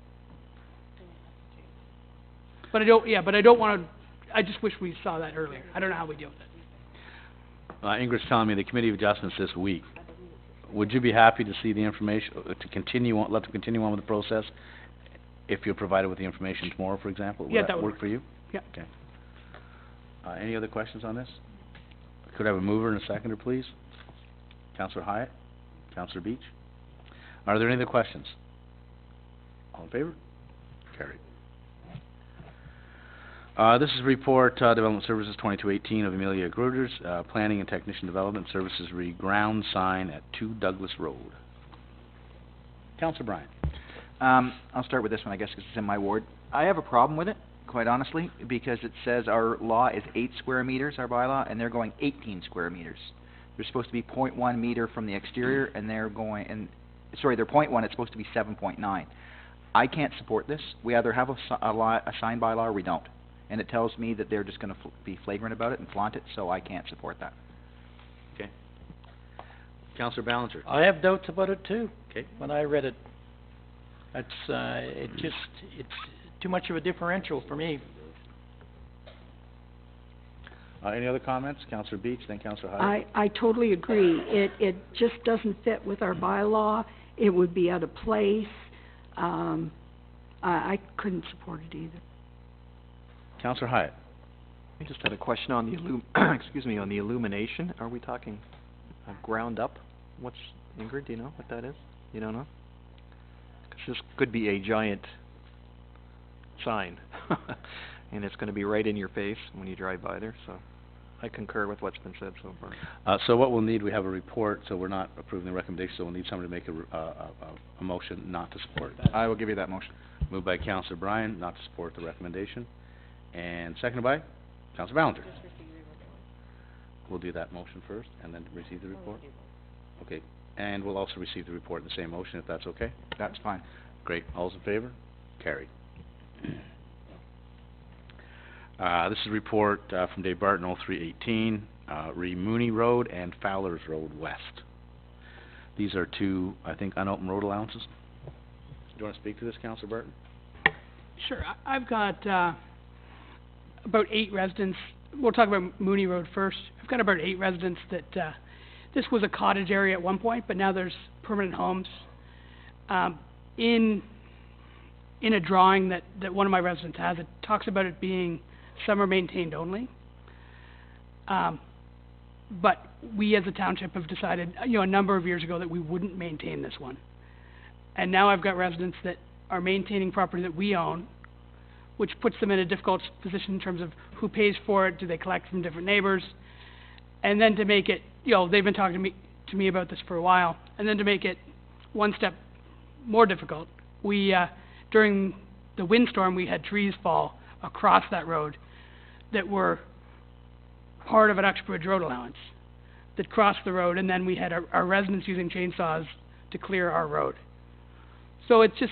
But I don't want to, I just wish we saw that earlier. I don't know how we deal with it. Ingrid's telling me the Committee of Adjustments this week. Would you be happy to see the information, to continue on, let them continue on with the process, if you're provided with the information tomorrow, for example? Yeah, Would that work for you? Yeah. Okay. Any other questions on this? Could I have a mover and a seconder, please? Councillor Hyatt? Councillor Beach? Are there any other questions? All in favor? Carried. This is report, Development Services 2218 of Amelia Gruders, Planning and Technician Development Services re-ground sign at 2 Douglas Road. Councillor Bryan. I'll start with this one, I guess, because it's in my ward. I have a problem with it, quite honestly, because it says our law is 8 square meters, our bylaw, and they're going 18 square meters. They're supposed to be 0.1 meter from the exterior, and they're going, and, sorry, they're 0.1, it's supposed to be 7.9. I can't support this. We either have a signed bylaw or we don't. And it tells me that they're just going to be flagrant about it and flaunt it, so I can't support that. Okay. Councillor Ballinger. I have doubts about it too. Okay. When I read it. It's too much of a differential for me. Any other comments? Councillor Beach, then Councillor Hyde. I totally agree. It just doesn't fit with our bylaw. It would be out of place. I couldn't support it either. Councillor Hyatt. I just had a question on the excuse me, on the illumination. Are we talking ground up? What's, Ingrid, do you know what that is? You don't know? Because this could be a giant sign, and it's going to be right in your face when you drive by there, so I concur with what's been said so far. So what we'll need, we have a report, so we're not approving the recommendation, so we'll need somebody to make a motion not to support. I will give you that motion. Moved by Councillor Bryan, not to support the recommendation. And seconded by Councillor Ballinger. We'll do that motion first and then receive the report? Okay. And we'll also receive the report in the same motion, if that's okay? That's fine. Great. All's in favor? Carried. This is a report from Dave Barton, 0318, Mooney Road and Fowler's Road West. These are 2, I think, unopened road allowances. Do you want to speak to this, Councillor Barton? Sure. I've got about 8 residents. We'll talk about Mooney Road first. I've got about 8 residents that this was a cottage area at one point, but now there's permanent homes. In a drawing that one of my residents has, it talks about it being summer maintained only. But we as a township have decided, a number of years ago that we wouldn't maintain this one. And now I've got residents that are maintaining property that we own, which puts them in a difficult position in terms of who pays for it, do they collect from different neighbors, and then to make it, they've been talking to me about this for a while, and then to make it one step more difficult, we, during the windstorm, we had trees fall across that road that were part of an Uxbridge road allowance that crossed the road, and then we had our residents using chainsaws to clear our road. So it's just,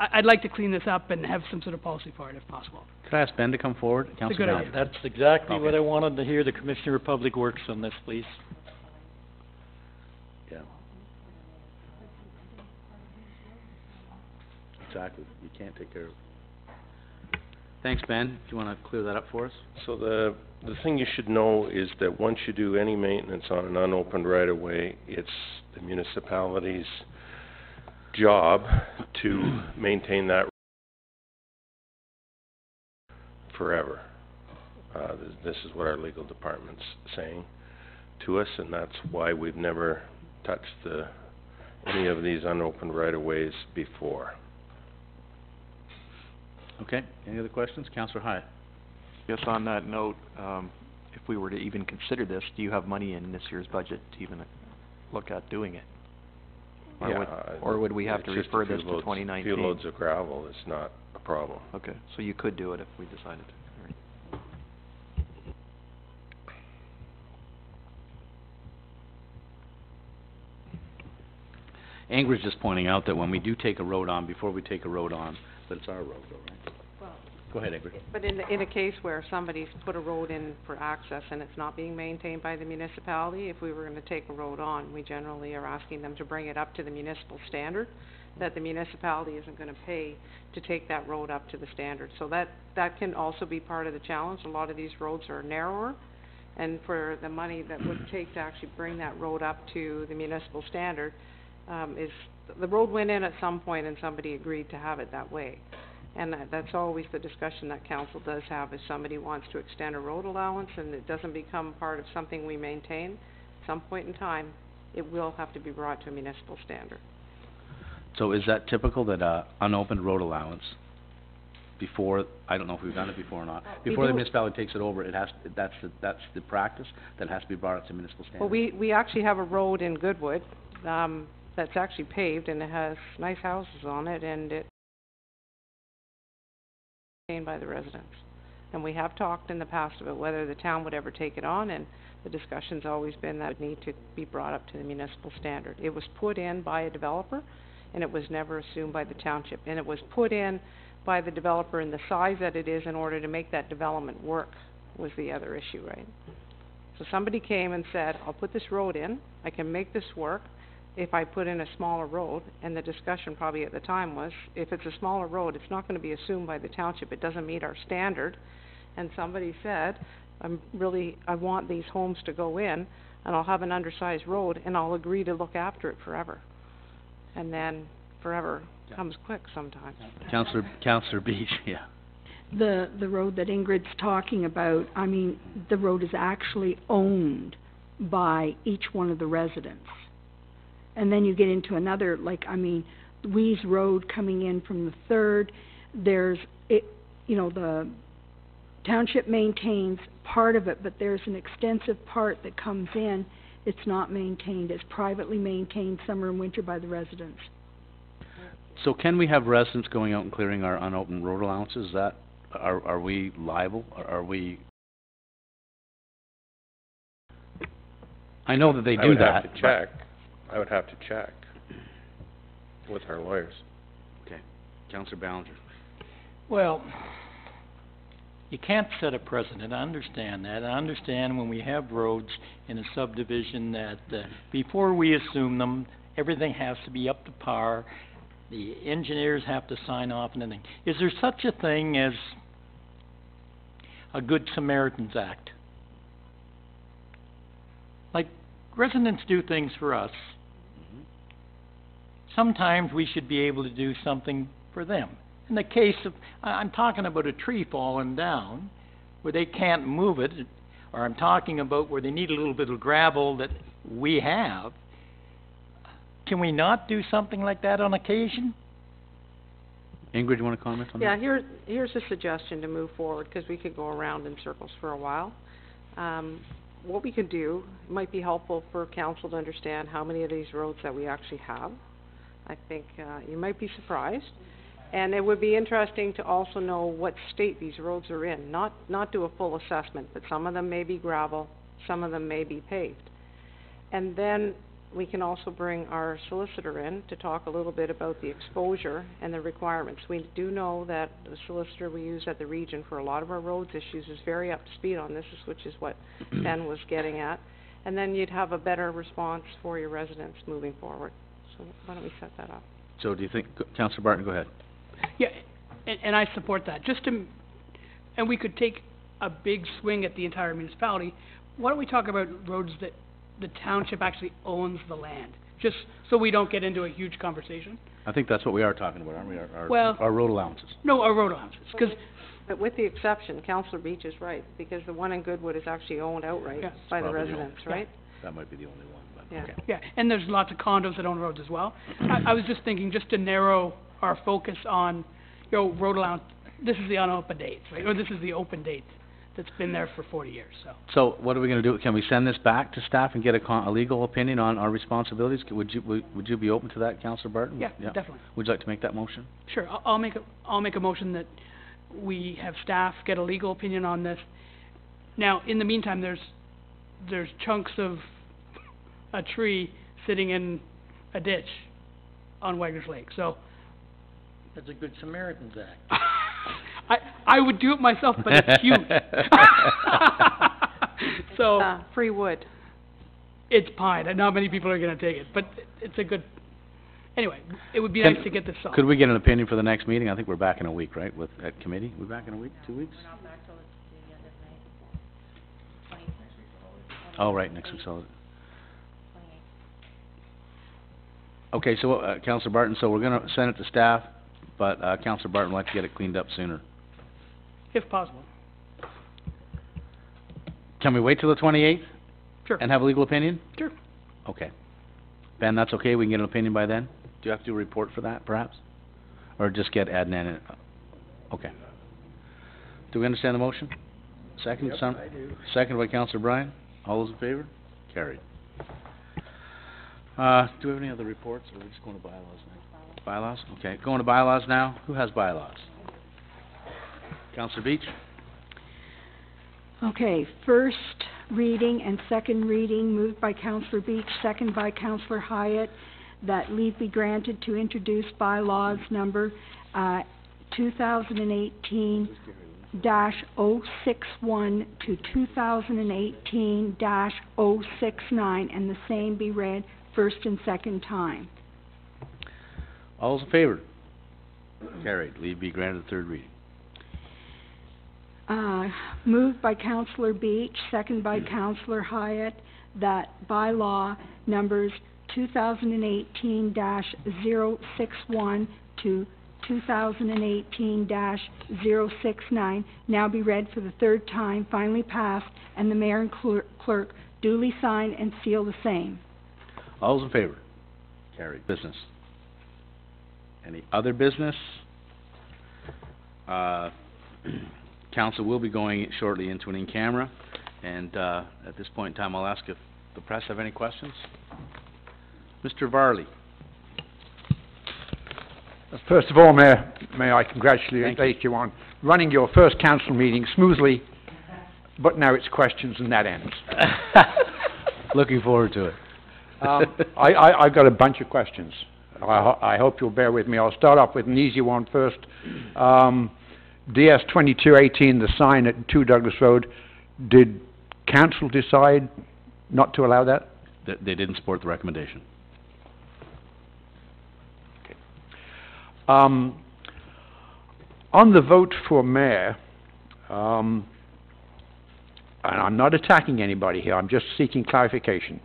I'd like to clean this up and have some sort of policy for it if possible. Could I ask Ben to come forward? It's a good idea. That's exactly Okay. what I wanted to hear, the Commissioner of Public Works on this, please. Yeah. Exactly. You can't take care of it. Thanks, Ben. Do you want to clear that up for us? So the thing you should know is that once you do any maintenance on an unopened right-of-way, it's the municipality's job to maintain that forever. This is what our legal department's saying to us, and that's why we've never touched any of these unopened right-of-ways before. Okay. Any other questions? Councillor Hyatt. Yes, on that note, if we were to even consider this, do you have money in this year's budget to even look at doing it? Or would we have to refer this to 2019? Few loads of gravel is not a problem. Okay, so you could do it if we decided to. All right. Ingrid's just pointing out that when we do take a road on, before we take a road on, that it's our road, though, right? Well, Go ahead, Ingrid. but in a case where somebody's put a road in for access and it's not being maintained by the municipality, if we were going to take a road on, we generally are asking them to bring it up to the municipal standard, that the municipality isn't going to pay to take that road up to the standard. So that can also be part of the challenge. A lot of these roads are narrower, and for the money that would take to actually bring that road up to the municipal standard, the road went in at some point and somebody agreed to have it that way. And that's always the discussion that council does have, if somebody wants to extend a road allowance and it doesn't become part of something we maintain, at some point in time, it will have to be brought to a municipal standard. So is that typical that unopened road allowance before, I don't know if we've done it before or not, We before the do. municipality takes it over, it has, that's the practice, that has to be brought up to municipal standards? Well, we actually have a road in Goodwood, that's actually paved and it has nice houses on it and it's maintained by the residents. And we have talked in the past about whether the town would ever take it on, and the discussion's always been that it would need to be brought up to the municipal standard. It was put in by a developer, and it was never assumed by the township. And it was put in by the developer in the size that it is in order to make that development work, was the other issue, right? So somebody came and said, I'll put this road in, I can make this work if I put in a smaller road, and the discussion probably at the time was, if it's a smaller road, it's not gonna be assumed by the township, it doesn't meet our standard. And somebody said, I want these homes to go in, and I'll have an undersized road, and I'll agree to look after it forever. And then forever comes quick sometimes. Councillor Beach, yeah. The road that Ingrid's talking about, I mean, the road is actually owned by each one of the residents. And then you get into another, like, I mean, Wees Road coming in from the 3rd, there's, it, you know, the township maintains part of it, but there's an extensive part that comes in, it's not maintained, it's privately maintained summer and winter by the residents. So can we have residents going out and clearing our unopened road allowances? That, are we liable? Are we? I know that they do that. I would have to check. I would have to check with our lawyers. Okay. Councillor Ballinger. Well, you can't set a precedent, I understand that. I understand when we have roads in a subdivision that before we assume them, everything has to be up to par, the engineers have to sign off and everything. Is there such a thing as a Good Samaritan's Act? Like, residents do things for us. Sometimes we should be able to do something for them. In the case of, I'm talking about a tree falling down where they can't move it, or I'm talking about where they need a little bit of gravel that we have. Can we not do something like that on occasion? Ingrid, you want to comment on that? Yeah, here's a suggestion to move forward, because we could go around in circles for a while. What we could do might be helpful for council to understand how many of these roads that we actually have. I think you might be surprised. And it would be interesting to also know what state these roads are in. Not do a full assessment, but some of them may be gravel, some of them may be paved. And then we can also bring our solicitor in to talk a little bit about the exposure and the requirements. We do know that the solicitor we use at the region for a lot of our roads issues is very up to speed on this, which is what Ben was getting at. And then you'd have a better response for your residents moving forward. So why don't we set that up? So do you think, Councillor Barton, go ahead. Yeah, and I support that. And we could take a big swing at the entire municipality. Why don't we talk about roads that the township actually owns the land? Just so we don't get into a huge conversation. I think that's what we are talking about, aren't we? Well, our road allowances. No, our road allowances, because... But with the exception, Councillor Beach is right, because the one in Goodwood is actually owned outright by the residents, right? That might be the only one, but Yeah. okay. Yeah, and there's lots of condos that own roads as well. I was just thinking, just to narrow our focus on, you know, road allowance, this is the unopened dates, right? Or this is the open date that's been there for 40 years, so. So what are we going to do? Can we send this back to staff and get a legal opinion on our responsibilities? Would you be open to that, Councillor Barton? Yeah, definitely. Would you like to make that motion? Sure, I'll make a motion that we have staff get a legal opinion on this. Now, in the meantime, there's chunks of a tree sitting in a ditch on Wagner's Lake, so. That's a Good Samaritan's Act. I would do it myself, but it's huge. So. Free wood. It's pine, and not many people are gonna take it, but it's a good, anyway, it would be nice to get this solved. Could we get an opinion for the next meeting? I think we're back in a week, right, at committee? We're back in a week, 2 weeks? We're not back till the end of May. Oh, right, next week's holiday. Okay, so, Councillor Barton, so we're gonna send it to staff, but, Councillor Barton would like to get it cleaned up sooner. If possible. Can we wait till the 28th? Sure. And have a legal opinion? Sure. Okay. Ben, that's okay? We can get an opinion by then? Do you have to do a report for that, perhaps? Or just get admin in? Okay. Do we understand the motion? Second, Yep, some, I do. second by Councillor Bryan. All those in favor? Carried. Do we have any other reports, or are we just going to bylaws now? Bylaws? Okay, going to bylaws now. Who has bylaws? Councillor Beach? Okay, first reading and second reading, moved by Councillor Beach, second by Councillor Hyatt, that leave be granted to introduce bylaws number 2018-061 to 2018-069, and the same be read first and second time. All those in favor? Carried. Leave be granted the third reading. Moved by Councillor Beach, second by Councillor Hyatt, that bylaw numbers 2018-061 to 2018-069 now be read for the third time, finally passed, and the mayor and clerk duly sign and seal the same. All those in favor? Carried. Business. Any other business? Council will be going shortly into an in-camera, and at this point in time, I'll ask if the press have any questions. Mr. Varley. First of all, may I congratulate you on running your first council meeting smoothly, but now it's questions and that ends. Looking forward to it. I've got a bunch of questions. I hope you'll bear with me. I'll start off with an easy one first. DS 2218, the sign at 2 Douglas Road, did council decide not to allow that? They didn't support the recommendation. On the vote for mayor, and I'm not attacking anybody here, I'm just seeking clarification.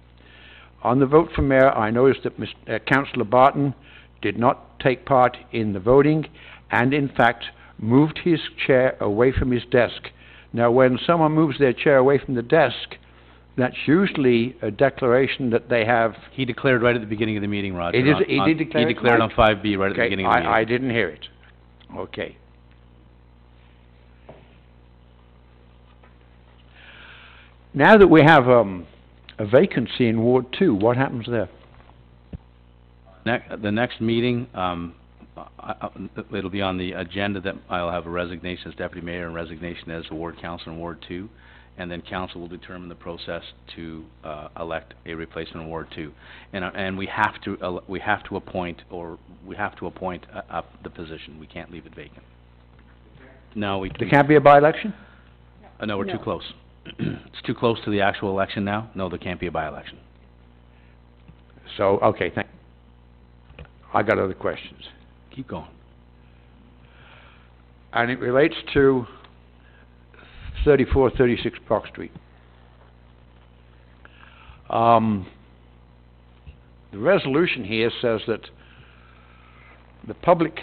On the vote for mayor, I noticed that Councillor Barton did not take part in the voting, and in fact moved his chair away from his desk. Now, when someone moves their chair away from the desk, that's usually a declaration that they have... He declared right at the beginning of the meeting, Roger. He did declare it? He declared on 5B right at the beginning of the meeting. I didn't hear it. Okay. Now that we have a vacancy in Ward 2, what happens there? The next meeting, it'll be on the agenda that I'll have a resignation as deputy mayor and resignation as the ward councillor in Ward 2. And then council will determine the process to elect a replacement in Ward 2, and we have to appoint up the position. We can't leave it vacant. No, There can't be a by-election? No, we're too close. It's too close to the actual election now. No, there can't be a by-election. So, okay, I got other questions. Keep going. And it relates to 3436 Brock Street. The resolution here says that a public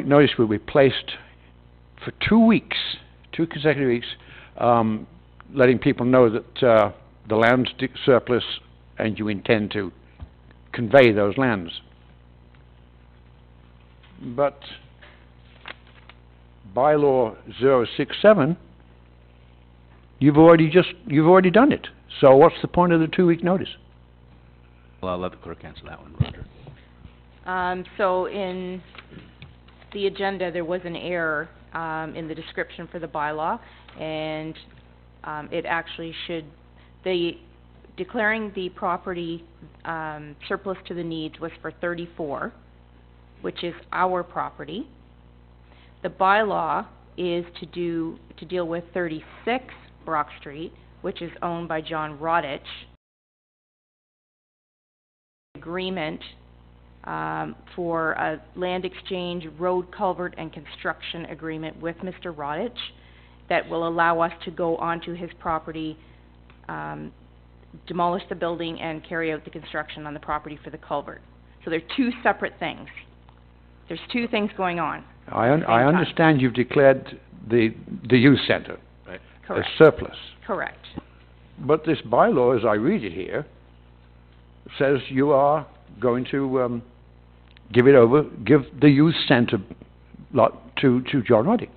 notice will be placed for 2 weeks, 2 consecutive weeks, letting people know that the land's surplus and you intend to convey those lands. But bylaw 067, you've already done it. So what's the point of the 2-week notice? Well, I'll let the clerk answer that one, Roger. So in the agenda, there was an error in the description for the bylaw, and it actually should, declaring the property surplus to the needs was for 34, which is our property. The bylaw is to deal with 36 Brock Street, which is owned by John Rodich. Agreement for a land exchange, road culvert, and construction agreement with Mr. Rodich that will allow us to go onto his property, demolish the building, and carry out the construction on the property for the culvert. So they're 2 separate things. There's 2 things going on. I understand you've declared the youth centre as surplus. Correct. But this bylaw, as I read it here, says you are going to give the youth centre lot to John Roddick.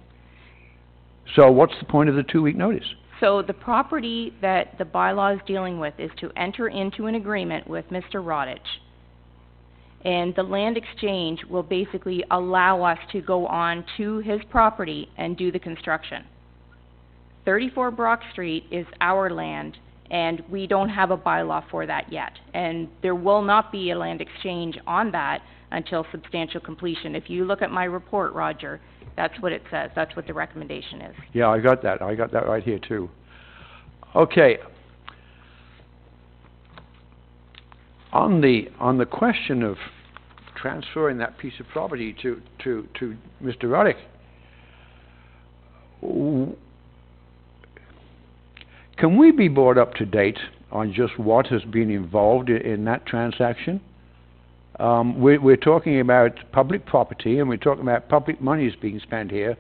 So what's the point of the 2-week notice? So the property that the bylaw is dealing with is to enter into an agreement with Mr. Rodich. And the land exchange will basically allow us to go on to his property and do the construction. 34 Brock Street is our land, and we don't have a bylaw for that yet. And there will not be a land exchange on that until substantial completion. If you look at my report, Roger, that's what it says. That's what the recommendation is. Yeah, I got that. I got that right here too. Okay. On the question of transferring that piece of property to Mr. Roddick, can we be brought up to date on just what has been involved in that transaction? We're talking about public property, and we're talking about public monies being spent here.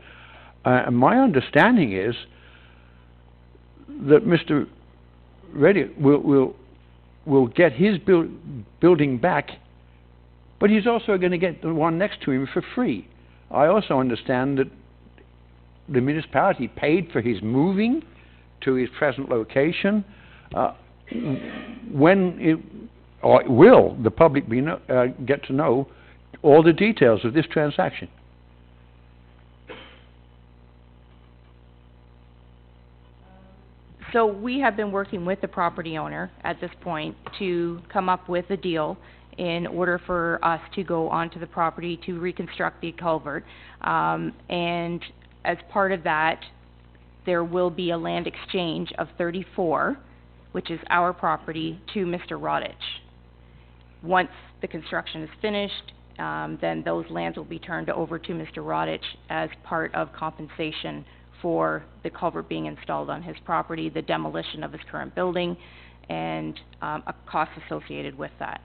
And my understanding is that Mr. Reddick will get his building back, but he's also going to get the one next to him for free. I also understand that the municipality paid for his moving to his present location. Will the public get to know all the details of this transaction? So we have been working with the property owner at this point to come up with a deal in order for us to go onto the property to reconstruct the culvert. And as part of that, there will be a land exchange of 34, which is our property, to Mr. Rodich. Once the construction is finished, then those lands will be turned over to Mr. Rodich as part of compensation for the culvert being installed on his property, the demolition of his current building, and a cost associated with that.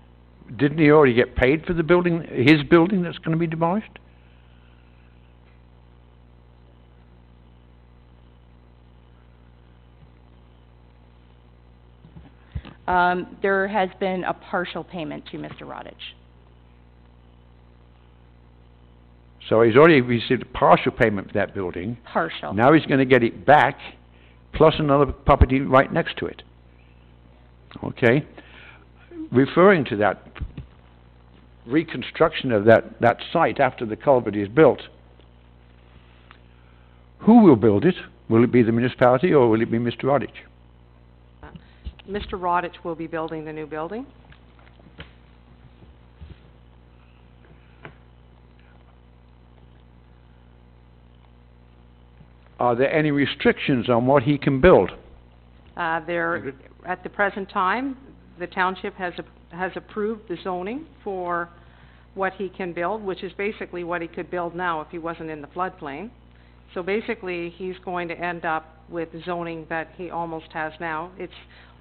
Didn't he already get paid for the building, his building that's going to be demolished? There has been a partial payment to Mr. Rodich. So he's already received a partial payment for that building. Partial. Now he's going to get it back, plus another property right next to it. Okay? Referring to that reconstruction of that site after the culvert is built, who will build it? Will it be the municipality or will it be Mr. Rodich? Mr. Rodich will be building the new building. Are there any restrictions on what he can build? At the present time, the township has approved the zoning for what he can build, which is basically what he could build now if he wasn't in the floodplain. So basically, he's going to end up with zoning that he almost has now. It's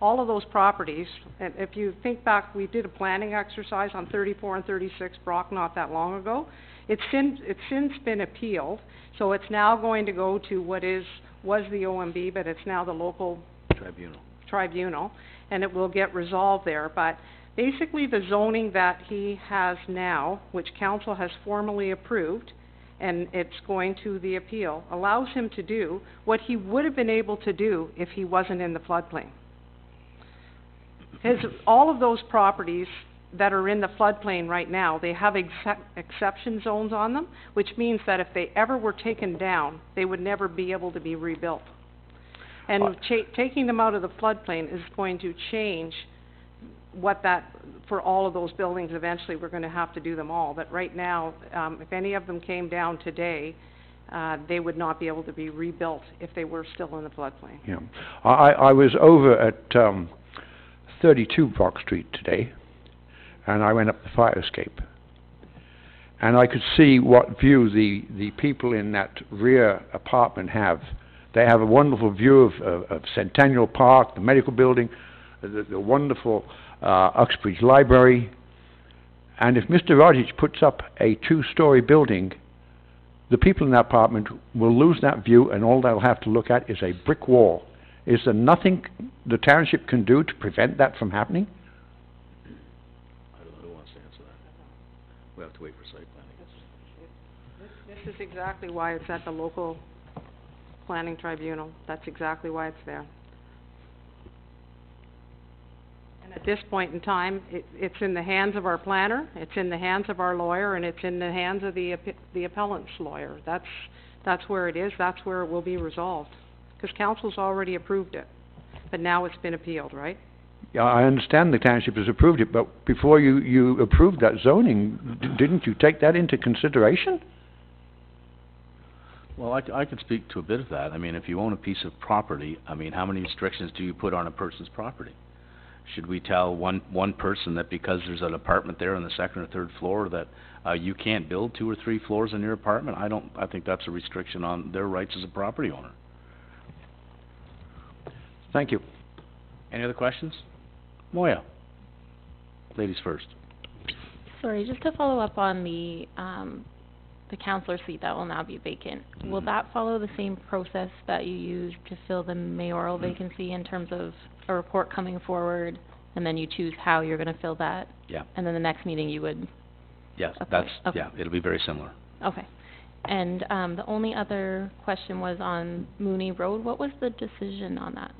all of those properties, and if you think back, we did a planning exercise on 34 and 36 Brock not that long ago. It's since been appealed, so it's now going to go to was the OMB, but it's now the local tribunal, and it will get resolved there. But basically, the zoning that he has now, which council has formally approved, and it's going to the appeal, allows him to do what he would have been able to do if he wasn't in the floodplain. All of those properties that are in the floodplain right now, they have exception zones on them, which means that if they ever were taken down, they would never be able to be rebuilt. And taking them out of the floodplain is going to change for all of those buildings. Eventually we're going to have to do them all, but right now, if any of them came down today, they would not be able to be rebuilt if they were still in the floodplain. Yeah. I was over at 32 Brock Street today, and I went up the fire escape. And I could see what view the people in that rear apartment have. They have a wonderful view of Centennial Park, the medical building, the wonderful Uxbridge Library. And if Mr. Rodich puts up a 2-story building, the people in that apartment will lose that view, and all they'll have to look at is a brick wall. Is there nothing the township can do to prevent that from happening? I don't know who wants to answer that. We have to wait for site planning. This is exactly why it's at the local Planning Tribunal. That's exactly why it's there. And at this point in time, it's in the hands of our planner, it's in the hands of our lawyer, and it's in the hands of the appellant's lawyer. That's where it is, that's where it will be resolved. Because council's already approved it, but now it's been appealed, right? Yeah, I understand the township has approved it, but before you approved that zoning, didn't you take that into consideration? Well, I could speak to a bit of that. I mean, if you own a piece of property, I mean, how many restrictions do you put on a person's property? Should we tell one person that because there's an apartment there on the second or third floor that you can't build 2 or 3 floors in your apartment? I think that's a restriction on their rights as a property owner. Thank you. Any other questions? Moya. Ladies first. Sorry, just to follow up on the councillor seat that will now be vacant. Will that follow the same process that you used to fill the mayoral vacancy in terms of a report coming forward, and then you choose how you're going to fill that? Yeah. And then the next meeting you would? Yes, appoint. Okay. yeah, it'll be very similar. Okay. And the only other question was on Mooney Road. What was the decision on that?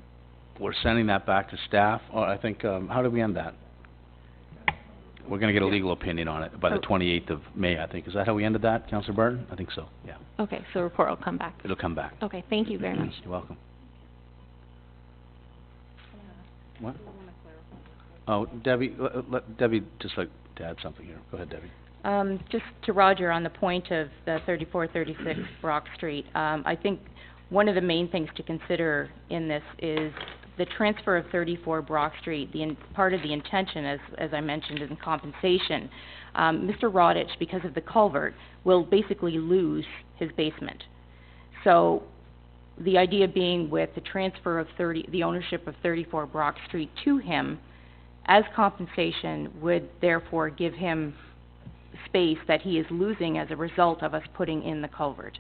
We're sending that back to staff. Oh, I think, how did we end that? We're going to get a legal opinion on it by the 28th of May, I think. Is that how we ended that, Councillor Barton? I think so, yeah. Okay, so report will come back. It'll come back. Okay, thank you very much. You're welcome. What? Oh, Debbie, let Debbie just like to add something here. Go ahead, Debbie. Just to Roger on the point of the 3436 Brock Street, I think one of the main things to consider in this is the transfer of 34 Brock Street. Part of the intention, as I mentioned, in compensation, Mr. Rodich, because of the culvert, will basically lose his basement. So the idea being with the transfer of the ownership of 34 Brock Street to him as compensation would therefore give him space that he is losing as a result of us putting in the culvert.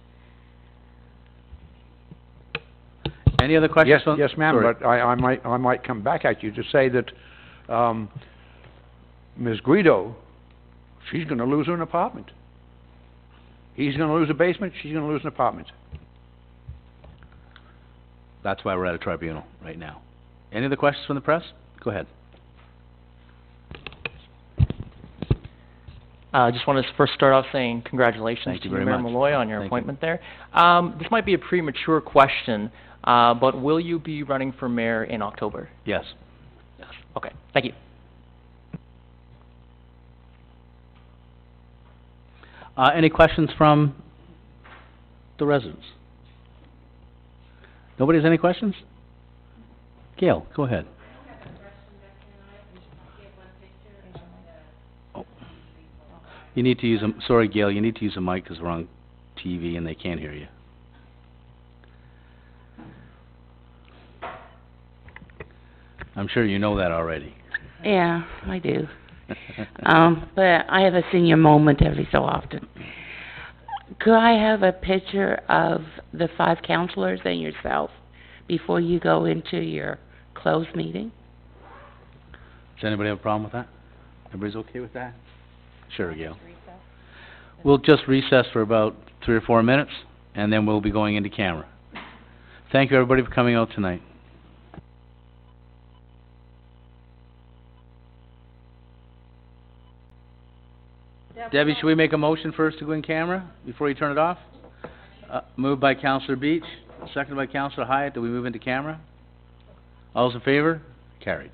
Any other questions? Yes, ma'am, Sorry. but I might come back at you to say that Ms. Guido, she's going to lose an apartment. He's going to lose a basement, she's going to lose an apartment. That's why we're at a tribunal right now. Any other questions from the press? Go ahead. I just want to first start off saying congratulations to very Mayor much. Malloy on your Thank appointment there. This might be a premature question, but will you be running for mayor in October? Yes. Yes. Okay. Thank you. Any questions from the residents? Nobody has any questions? Gail, go ahead. Oh. You need to use a, sorry Gail, you need to use a mic because we're on TV and they can't hear you. I'm sure you know that already. Yeah, I do. But I have a senior moment every so often. Could I have a picture of the 5 councillors and yourself before you go into your closed meeting? Does anybody have a problem with that? Everybody's okay with that? Sure, Gail. We'll just recess for about 3 or 4 minutes, and then we'll be going into camera. Thank you, everybody, for coming out tonight. Debbie, should we make a motion first to go in camera before you turn it off? Moved by Councillor Beach, seconded by Councillor Hyatt. Do we move into camera? All those in favor? Carried.